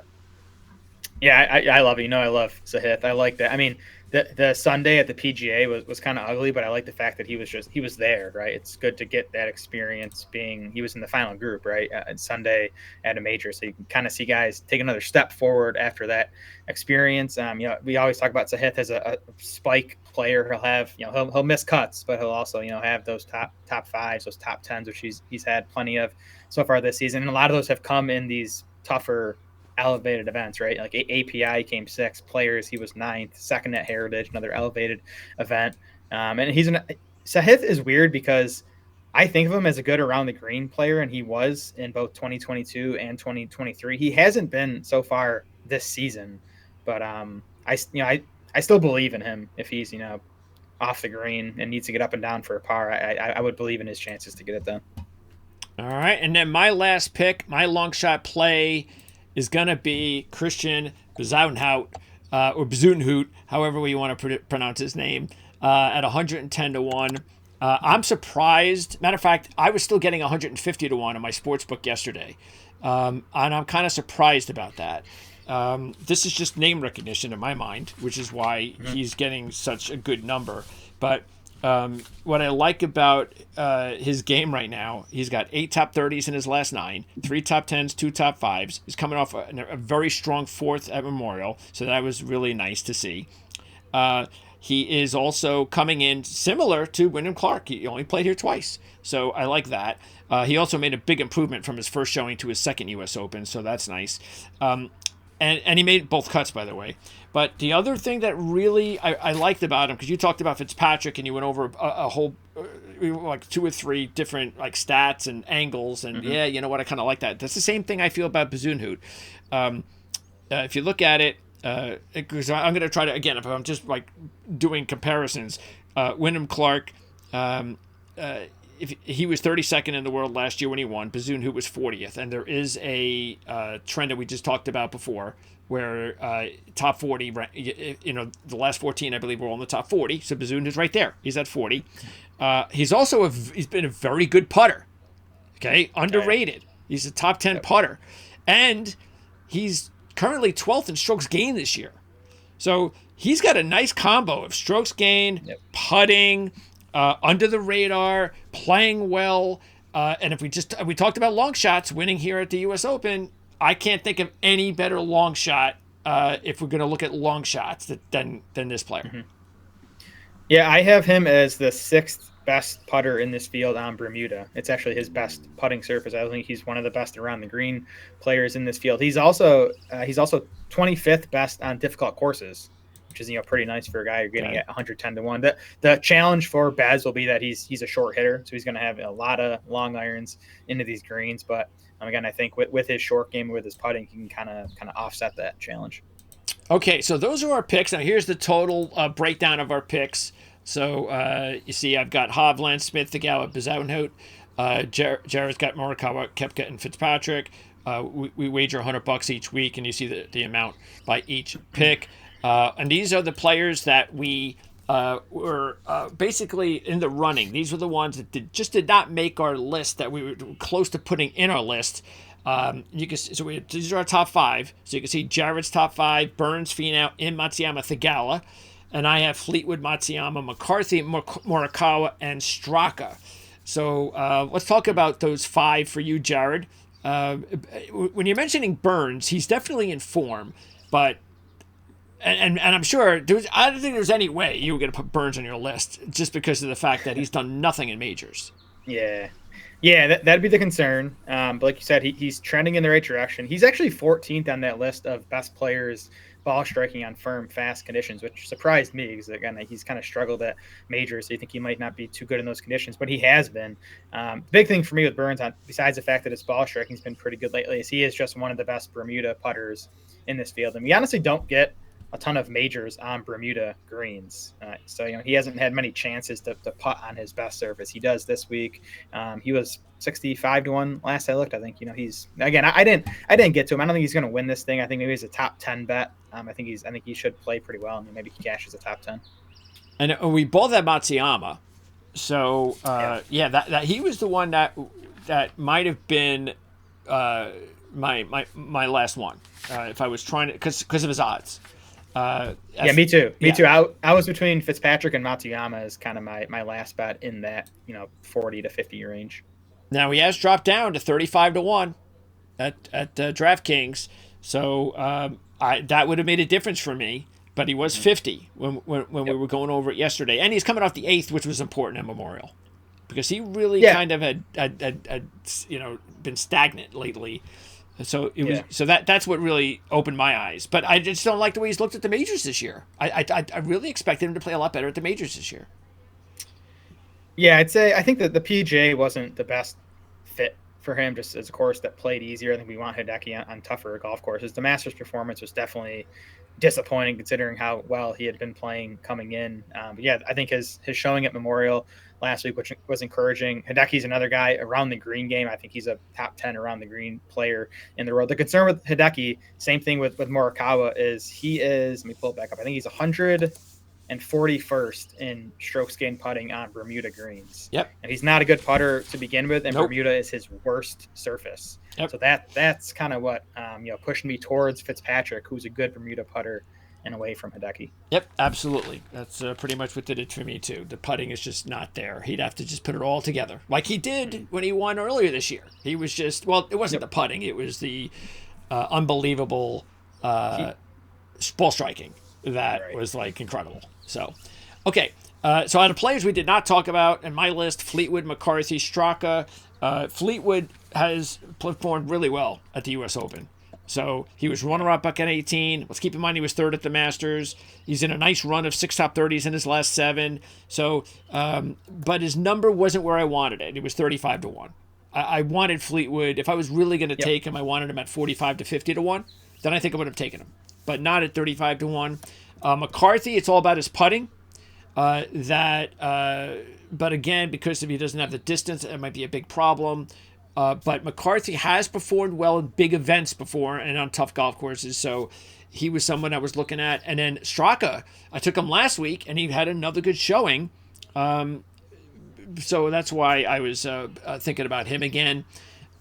Yeah, I love it. You know, I love Sahith. I like that. I mean, the Sunday at the PGA was kind of ugly, but I like the fact that he was there, right? It's good to get that experience he was in the final group, right? Sunday at a major. So you can kind of see guys take another step forward after that experience. You know, we always talk about Sahith as a spike player. He'll have, you know, he'll miss cuts, but he'll also, you know, have those top 5s, those top 10s, which he's had plenty of so far this season. And a lot of those have come in these tougher elevated events, right? Like API came 6th, Players he was 9th, 2nd at Heritage, another elevated event. And Sahith is weird because I think of him as a good around the green player, and he was in both 2022 and 2023. He hasn't been so far this season, but I still believe in him. If he's, you know, off the green and needs to get up and down for a par, I would believe in his chances to get it done. All right, and then my last pick, my long shot play, is going to be Christian Bezuidenhout, or Bezuidenhout, however you want to pronounce his name, at 110-1. I'm surprised. Matter of fact, I was still getting 150-1 on my sports book yesterday, and I'm kind of surprised about that. This is just name recognition in my mind, which is why he's getting such a good number. But what I like about his game right now, he's got 8 top 30s in his last 9, 3 top 10s, 2 top 5s. He's coming off a very strong 4th at Memorial, so that was really nice to see. He is also coming in similar to Wyndham Clark. He only played here twice, so I like that. He also made a big improvement from his first showing to his second U.S. Open, so that's nice. And he made both cuts, by the way. But the other thing that really I liked about him, because you talked about Fitzpatrick and you went over a whole, like 2 or 3 different like stats and angles, and yeah, you know what, I kind of like that. That's the same thing I feel about Bezuidenhout. If you look at it, because I'm going to try to, again, if I'm just like doing comparisons, Wyndham Clark, if he was 32nd in the world last year when he won, Bezuidenhout was 40th, and there is a trend that we just talked about before, where top 40, you know, the last 14, I believe, were all in the top 40. So Bezuidenhout's right there. He's at 40. He's also he's been a very good putter. Okay, underrated. He's a top 10 putter, and he's currently 12th in strokes gained this year. So he's got a nice combo of strokes gained, putting, under the radar, playing well. And if we talked about long shots, winning here at the U.S. Open, I can't think of any better long shot if we're going to look at long shots than this player. Yeah, I have him as the 6th best putter in this field on Bermuda. It's actually his best putting surface. I think he's one of the best around the green players in this field. He's also 25th best on difficult courses, which is, you know, pretty nice for a guy you're getting at 110-1. The challenge for Bez will be that he's a short hitter, so he's going to have a lot of long irons into these greens. But again, I think with his short game, with his putting, he can kind of offset that challenge. Okay, so those are our picks. Now here's the total breakdown of our picks. So you see, I've got Hovland, Smith, Theegala, Bezuidenhout. Jared's got Morikawa, Koepka, and Fitzpatrick. We wager $100 each week, and you see the amount by each pick. And these are the players that we were basically in the running. These were the ones that did not make our list, that we were close to putting in our list. You can see, these are our top 5. So you can see Jared's top 5: Burns, Finau, in Matsuyama, Theegala, and I have Fleetwood, Matsuyama, McCarthy, Morikawa, and Straka. So let's talk about those 5 for you, Jared. When you're mentioning Burns, he's definitely in form, but and I'm sure I don't think there's any way you were going to put Burns on your list just because of the fact that he's done nothing in majors. Yeah. Yeah, that'd be the concern. But like you said, he's trending in the right direction. He's actually 14th on that list of best players ball striking on firm, fast conditions, which surprised me because, again, he's kind of struggled at majors. So you think he might not be too good in those conditions, but he has been. The big thing for me with Burns, besides the fact that his ball striking has been pretty good lately, is he is just one of the best Bermuda putters in this field. And we honestly don't get a ton of majors on Bermuda greens. So, he hasn't had many chances to putt on his best surface. He does this week. He was 65-1 last I looked. I think, he's, again, I didn't get to him. I don't think he's going to win this thing. I think maybe he's a top 10 bet. I think he should play pretty well, and maybe he cashes a top 10. And we both had Matsuyama. So, that he was the one that might have been my last one if I was trying to, because of his odds. Me too. I was between Fitzpatrick and Matsuyama as kind of my last bet in that 40 to 50 range. Now he has dropped down to 35-1 at DraftKings, so that would have made a difference for me. But he was 50 when we were going over it yesterday, and he's coming off the 8th, which was important at Memorial, because he really kind of had been stagnant lately. So it was that's what really opened my eyes. But I just don't like the way he's looked at the majors this year. I really expected him to play a lot better at the majors this year. Yeah, I think that the PGA wasn't the best fit for him, just as a course that played easier. I think we want Hideki on tougher golf courses. The Masters performance was definitely disappointing considering how well he had been playing coming in. But I think his showing at Memorial last week, which was encouraging. Hideki's another guy around the green game. I think he's a top 10 around the green player in the world. The concern with Hideki, same thing with Morikawa, is let me pull it back up. I think he's 141st in strokes gained putting on Bermuda greens. Yep. And he's not a good putter to begin with, and Bermuda is his worst surface. Yep. So that's kind of what pushed me towards Fitzpatrick, who's a good Bermuda putter, and away from Hideki. Yep, absolutely. That's pretty much what did it for me too. The putting is just not there. He'd have to just put it all together, like he did when he won earlier this year. He was just it wasn't the putting; it was the unbelievable ball striking that was like incredible. So, okay. So out of players we did not talk about in my list, Fleetwood, McCarthy, Straka. Fleetwood has performed really well at the U.S. Open. So he was runner-up back at 18. Let's keep in mind he was 3rd at the Masters. He's in a nice run of 6 top 30s in his last 7. So, but his number wasn't where I wanted it. It was 35-1. I wanted Fleetwood. If I was really going to take him, I wanted him at 45 to 50-1. Then I think I would have taken him, but not at 35-1. McCarthy, it's all about his putting. But again, because if he doesn't have the distance, it might be a big problem. But McCarthy has performed well in big events before and on tough golf courses, so he was someone I was looking at. And then Straka, I took him last week, and he had another good showing. So that's why I was thinking about him again.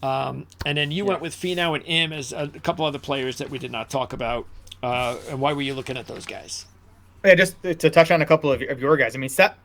And then you went with Finau and Im as a couple other players that we did not talk about. And why were you looking at those guys? Yeah, just to touch on a couple of your guys. I mean, Sepp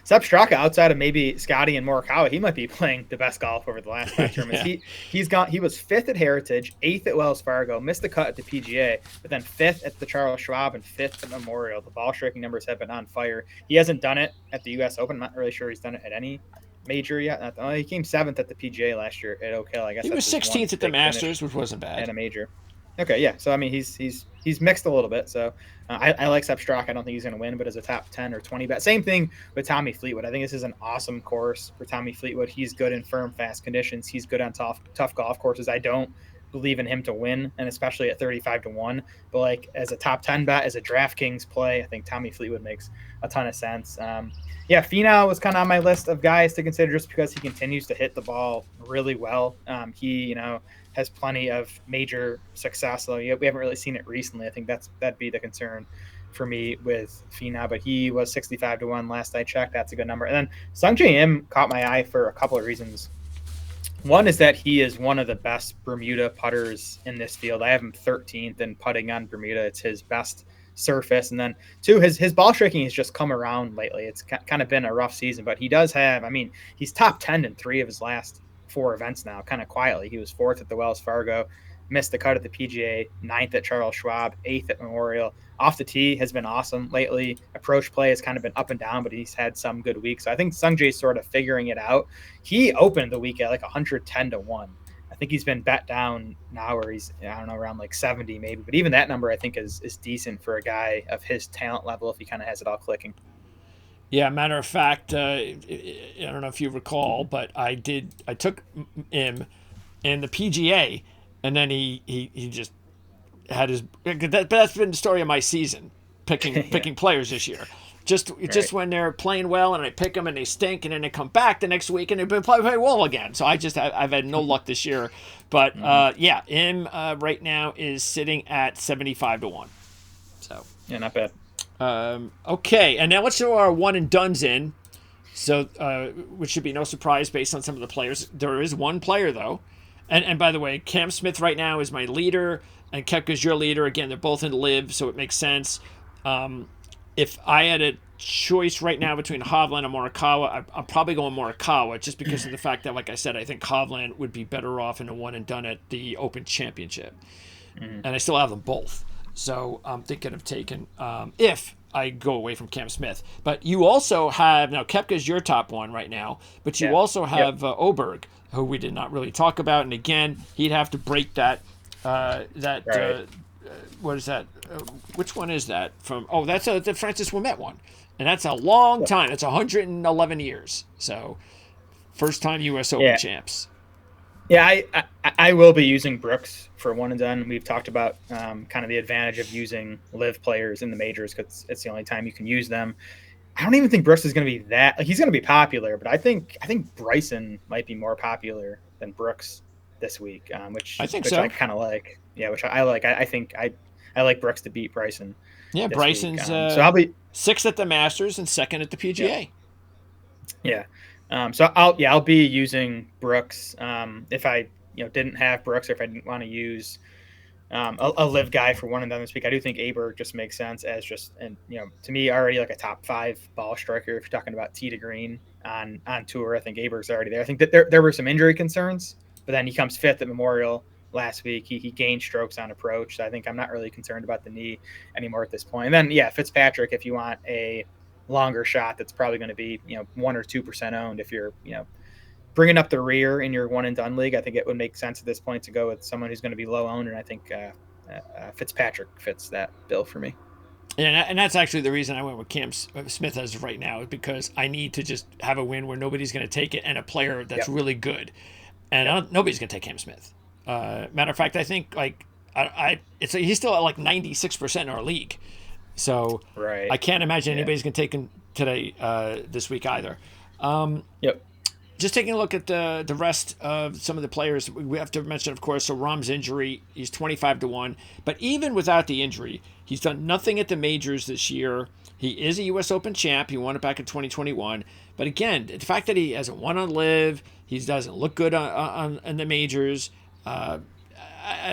Straka, outside of maybe Scottie and Morikawa, he might be playing the best golf over the last 5 tournaments. He was 5th at Heritage, 8th at Wells Fargo, missed the cut at the PGA, but then 5th at the Charles Schwab and 5th at Memorial. The ball striking numbers have been on fire. He hasn't done it at the U.S. Open. I'm not really sure he's done it at any major yet. He came 7th at the PGA last year at Oak Hill. I guess he was 16th at the Masters, which wasn't bad. At a major. Okay, yeah. So I mean, he's mixed a little bit. So I like Sepp Straka. I don't think he's going to win, but as a top 10 or 20 bet. Same thing with Tommy Fleetwood. I think this is an awesome course for Tommy Fleetwood. He's good in firm, fast conditions. He's good on tough golf courses. I don't believe in him to win, and especially at 35-1. But like as a top 10 bet, as a DraftKings play, I think Tommy Fleetwood makes a ton of sense. Finau was kind of on my list of guys to consider just because he continues to hit the ball really well. He has plenty of major success, though we haven't really seen it recently. I think that'd be the concern for me with Finau, but he was 65-1 last I checked. That's a good number. And then Sungjae Im caught my eye for a couple of reasons. One is that he is one of the best Bermuda putters in this field. I have him 13th in putting on Bermuda. It's his best surface. And then two, his ball striking has just come around lately. It's kind of been a rough season, but he does have. I mean, he's top 10 in 3 of his last 4 events now. Kind of quietly, he was 4th at the Wells Fargo, missed the cut at the PGA, 9th at Charles Schwab, 8th at Memorial. Off the tee has been awesome lately. Approach play has kind of been up and down, but he's had some good weeks. So I think Sungjae's sort of figuring it out. He opened the week at like 110 to 1. I think he's been bet down now where he's, I don't know, around like 70 maybe. But even that number I think is decent for a guy of his talent level if he kind of has it all clicking. Yeah, matter of fact, I don't know if you recall, but I took him in the PGA, and then he just had his. That's been the story of my season, picking players this year. Just when they're playing well and I pick them and they stink, and then they come back the next week and they've been playing well again. So I've had no luck this year, but yeah, him right now is sitting at 75 to 1. So yeah, not bad. Okay, and now let's throw our one and dones in. So which should be no surprise based on some of the players. There is one player though, and by the way, Cam Smith right now is my leader, and Koepka's your leader. Again, they're both in live, so it makes sense. If I had a choice right now between Hovland and Morikawa, I'm probably going Morikawa just because of the fact that, like I said, I think Hovland would be better off in a one and done at the Open Championship. And I still have them both. So I'm thinking of taking, if I go away from Cam Smith. But you also have, now Koepka's your top one right now, but you also have Oberg, who we did not really talk about. And again, he'd have to break that, what is that? Which one is that from? Oh, that's the Francis Ouimet one, and that's a long time. It's 111 years. So, first time U.S. Open champs. Yeah, I will be using Brooks for one and done. We've talked about kind of the advantage of using live players in the majors because it's the only time you can use them. I don't even think Brooks is going to be that. Like, he's going to be popular, but I think Bryson might be more popular than Brooks this week, which I kind of like. Yeah, which I like. I think I like Brooks to beat Bryson. Yeah, Bryson's so I'll be 6th at the Masters and 2nd at the PGA. Yeah. So I'll be using Brooks. If I didn't have Brooks, or if I didn't want to use a live guy for one and done this week, I do think Aberg just makes sense as to me already like a top 5 ball striker. If you're talking about tee to green on tour, I think Aberg's already there. I think that there were some injury concerns, but then he comes 5th at Memorial. Last week, he gained strokes on approach. So I think I'm not really concerned about the knee anymore at this point. And then, Fitzpatrick, if you want a longer shot, that's probably going to be 1 or 2% owned. If you're bringing up the rear in your one and done league, I think it would make sense at this point to go with someone who's going to be low owned. And I think Fitzpatrick fits that bill for me. And that's actually the reason I went with Cam Smith as of right now, is because I need to just have a win where nobody's going to take it, and a player that's really good, and nobody's going to take Cam Smith. Matter of fact, I think he's still at like 96% in our league, so I can't imagine anybody's going to take him today this week either. Just taking a look at the rest of some of the players, we have to mention, of course, so Rahm's injury, he's 25 to 1, but even without the injury, he's done nothing at the majors this year. He is a U.S. Open champ. He won it back in 2021. But again, the fact that he hasn't won on live, he doesn't look good on the majors. I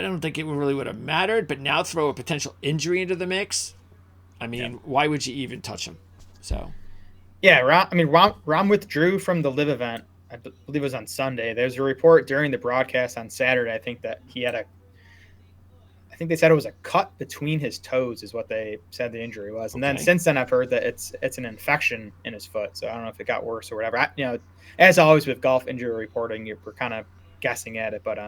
don't think it really would have mattered, but now throw a potential injury into the mix. I mean, why would you even touch him? So, Rahm withdrew from the live event. I believe it was on Sunday. There's a report during the broadcast on Saturday. I think that he had I think they said it was a cut between his toes is what they said the injury was. And then since then I've heard that it's an infection in his foot. So I don't know if it got worse or whatever. As always with golf injury reporting, we're kind of guessing at it, but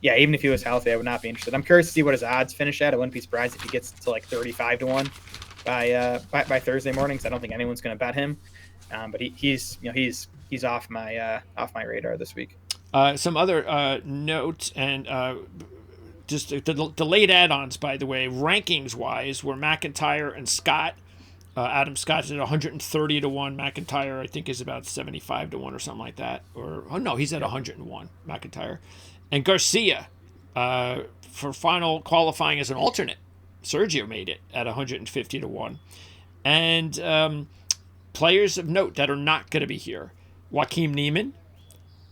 even if he was healthy, I would not be interested. I'm curious to see what his odds finish at. I wouldn't be surprised if he gets to like 35 to 1 by Thursday morning, because I don't think anyone's going to bet him. But he's off my radar this week. Some other notes and just the late add-ons, by the way, rankings wise, were McIntyre and Scott. Adam Scott's at 130 to 1. McIntyre, I think, is about 75 to 1 or something like that. He's at 101, McIntyre. And Garcia, for final qualifying as an alternate, Sergio made it at 150 to 1. And players of note that are not going to be here: Joaquin Niemann,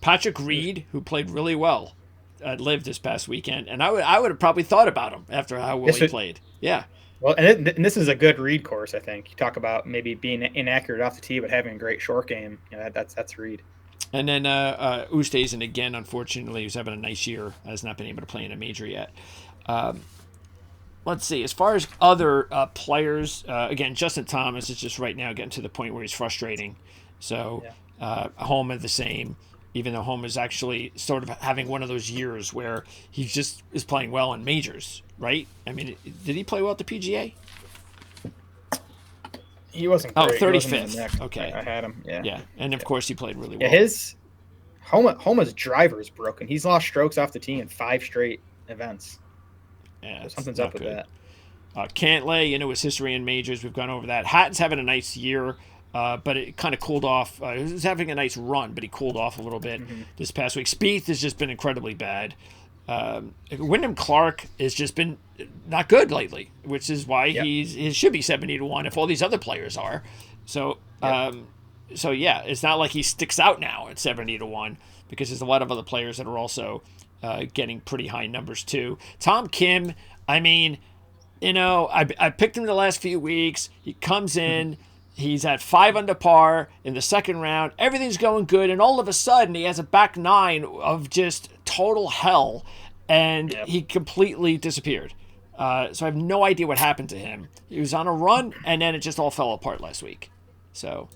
Patrick Reed, who played really well at Live this past weekend, and I would have probably thought about him after how well he played. Yeah. Well, and this is a good read course, I think. You talk about maybe being inaccurate off the tee, but having a great short game. That's read. And then Oosthuizen again, unfortunately, who's having a nice year, has not been able to play in a major yet. Let's see. As far as other players, again, Justin Thomas is just right now getting to the point where he's frustrating. So Yeah. Homa the same, even though Homa is actually sort of having one of those years where he just is playing well in majors, right? I mean, did he play well at the PGA? He wasn't Oh, great. He wasn't in the 35th. mix. Okay. I had him. Yeah. Yeah. And of course, he played really Yeah. well. His Homa's driver is broken. He's lost strokes off the tee in 5 straight events. Yeah, So it's something's not up with good. that. Cantlay, his history in majors. We've gone over that. Hatton's having a nice year, but it kind of cooled off. He was having a nice run, but he cooled off a little bit this past week. Spieth has just been incredibly bad. Wyndham Clark has just been not good lately, which is why Yep. he should be 70-1 if all these other players are. So, Yep. so yeah, it's not like he sticks out now at 70-1 because there's a lot of other players that are also getting pretty high numbers too. Tom Kim, I mean, I picked him the last few weeks. He comes in. He's at 5 under par in the second round. Everything's going good, and all of a sudden he has a back nine of just total hell, and Yep. he completely disappeared. So I have no idea what happened to him. He was on a run, and then it just all fell apart last week. So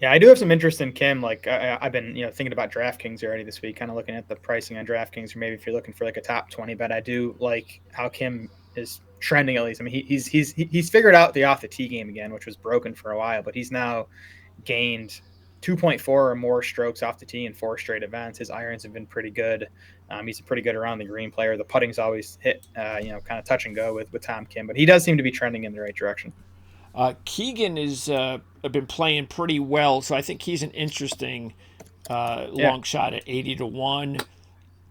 Yeah, I do have some interest in Kim. Like I've been, thinking about DraftKings already this week, kind of looking at the pricing on DraftKings, or maybe if you're looking for like a top 20 bet. I do like how Kim is trending at least. I mean, he's figured out the off the tee game again, which was broken for a while, but he's now gained 2.4 or more strokes off the tee in 4 straight events. His irons have been pretty good. He's a pretty good around the green player. The putting's always hit, kind of touch and go with Tom Kim, but he does seem to be trending in the right direction. Keegan is been playing pretty well, so I think he's an interesting Yeah, long shot at 80-1.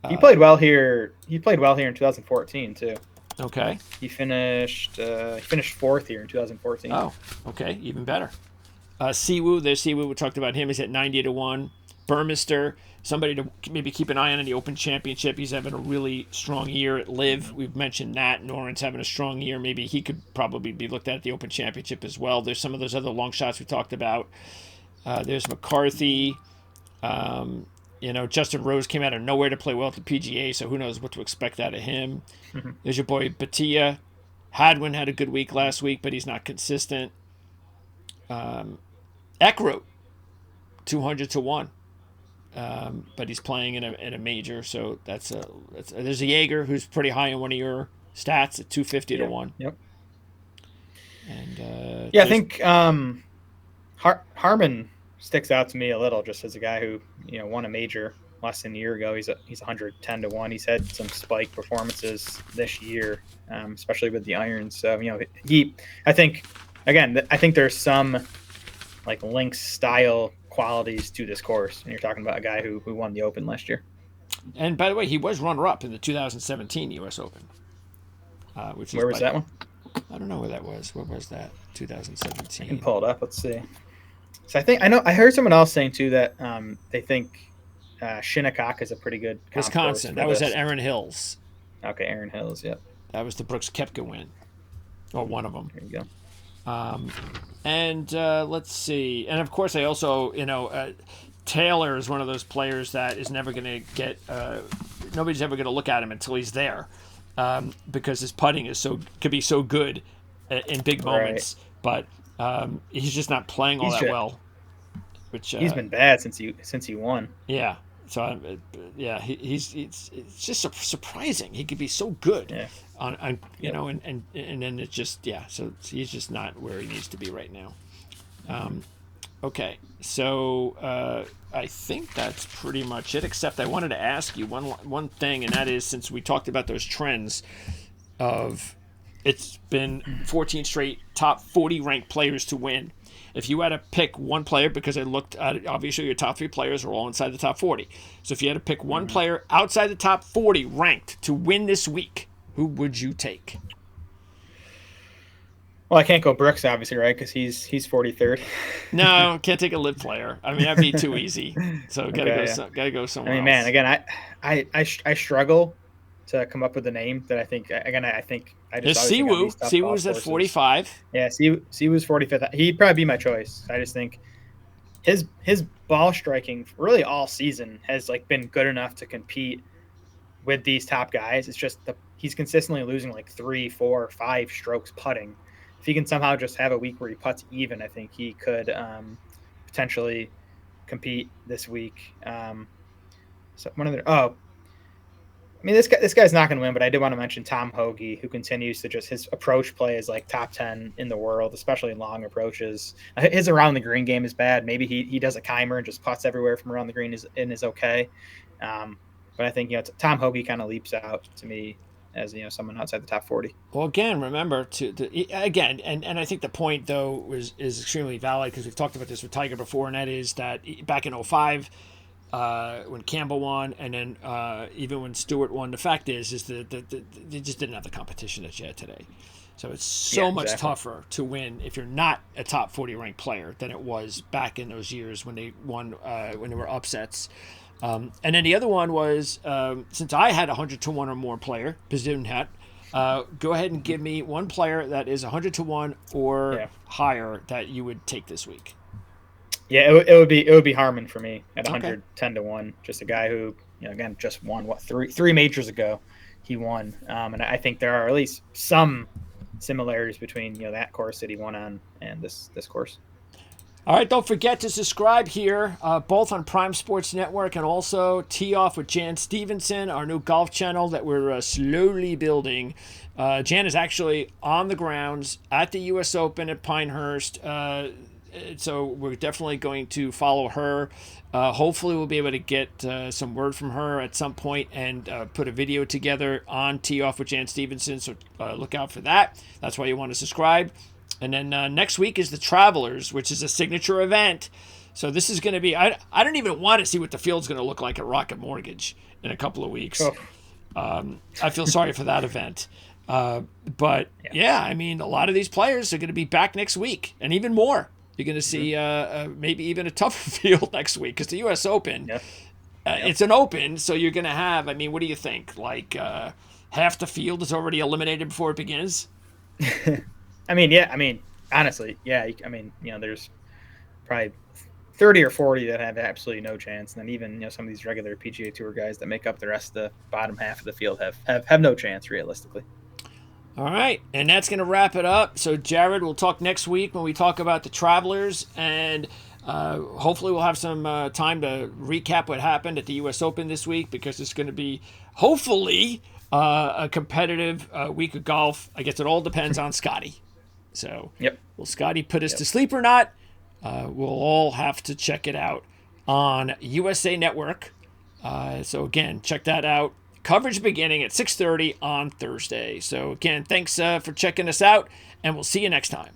he played well here. He played well here in 2014 too. Okay. He finished 4th here in 2014. Oh, okay, even better. Siwoo, there's Siwoo. We talked about him. He's at 90-1. Burmester, somebody to maybe keep an eye on in the Open Championship. He's having a really strong year at Live. We've mentioned that. Noren's having a strong year. Maybe he could probably be looked at the Open Championship as well. There's some of those other long shots we talked about. There's McCarthy. Justin Rose came out of nowhere to play well at the PGA, so who knows what to expect out of him. There's your boy Batia. Hadwin had a good week last week, but he's not consistent. Eckroat, 200-1. But he's playing in a major, so there's a Jaeger who's pretty high in one of your stats at 250-1. Yep. And Yeah, I think Harmon sticks out to me a little, just as a guy who won a major less than a year ago. He's 110-1. He's had some spike performances this year, especially with the irons. So I think there's some like links style qualities to this course, and you're talking about a guy who won the Open last year. And by the way, he was runner-up in the 2017 U.S. Open. Which is Where was that one? I don't know where that was. What was that? I 2017. can pull it up. Let's see. So I heard someone else saying too that they think Shinnecock is a pretty good comp Wisconsin. course That was for at this. Erin Hills. Okay, Aaron Hills. Yep. That was the Brooks Koepka win, or one of them. There you go. And let's see. And of course, I also, Taylor is one of those players that is never going to get. Nobody's ever going to look at him until he's there, because his putting could be so good in big moments, but he's just not playing all that well. Which he's been bad since he won. Yeah. So it's just surprising. He could be so good. Yeah. And then it's just so he's just not where he needs to be right now. Okay, so I think that's pretty much it. Except I wanted to ask you one thing, and that is, since we talked about those trends of it's been 14 straight top 40 ranked players to win. If you had to pick one player, because I looked at it, obviously your top 3 players are all inside the top 40. So if you had to pick one player outside the top 40 ranked to win this week, who would you take? Well, I can't go Brooks, obviously, right? Because he's 43rd. No, can't take a live player. I mean, that'd be too easy. So gotta go somewhere. I mean, man, else. again, I struggle to come up with a name that I think. Again, I think I just There's always think on Siwoo. these tough golf Siwoo's at courses. 45. Yeah, C was 45th. He'd probably be my choice. I just think his ball striking really all season has like been good enough to compete with these top guys. It's just he's consistently losing like 3, 4, 5 strokes putting. If he can somehow just have a week where he putts even, I think he could potentially compete this week. So one of the I mean, this guy's not going to win, but I did want to mention Tom Hoagie, who continues to just his approach play is like top 10 in the world, especially long approaches. His around the green game is bad. Maybe he does a Keimer and just putts everywhere from around the green is okay. But I think Tom Hoagie kind of leaps out to me as someone outside the top 40. Well, again, remember again, and I think the point though is extremely valid because we've talked about this with Tiger before, and that is that back in 05, when Campbell won, and then even when Stewart won, the fact is that they just didn't have the competition that you had today. So it's so much tougher to win if you're not a top 40 ranked player than it was back in those years when they won, when there were upsets. And then the other one was, since I had a 100 to 1 or more player, Pizdun hat, go ahead and give me one player that is 100 to 1 or higher that you would take this week. Yeah, it would be Harman for me at 110 to 1. Just a guy who, again, just won three majors ago. He won, and I think there are at least some similarities between that course that he won on and this course. All right, don't forget to subscribe here, both on Prime Sports Network and also Tee Off with Jan Stevenson, our new golf channel that we're slowly building. Jan is actually on the grounds at the U.S. Open at Pinehurst, so we're definitely going to follow her. Hopefully we'll be able to get some word from her at some point and put a video together on Tee Off with Jan Stevenson, so look out for that. That's why you want to subscribe. And then next week is the Travelers, which is a signature event. So this is going to be, I don't even want to see what the field's going to look like at Rocket Mortgage in a couple of weeks. I feel sorry for that event. But yeah, I mean, a lot of these players are going to be back next week and even more. You're going to see maybe even a tougher field next week because the U.S. Open, it's an open. So you're going to have, I mean, what do you think? Like half the field is already eliminated before it begins? Honestly, there's probably 30 or 40 that have absolutely no chance. And then even, some of these regular PGA Tour guys that make up the rest of the bottom half of the field have no chance realistically. All right, and that's going to wrap it up. So, Jared, we'll talk next week when we talk about the Travelers, and hopefully we'll have some time to recap what happened at the U.S. Open this week because it's going to be, hopefully, a competitive week of golf. I guess it all depends on Scottie. So, will Scottie put us to sleep or not? We'll all have to check it out on USA Network. So, again, check that out. Coverage beginning at 6:30 on Thursday. So, again, thanks for checking us out, and we'll see you next time.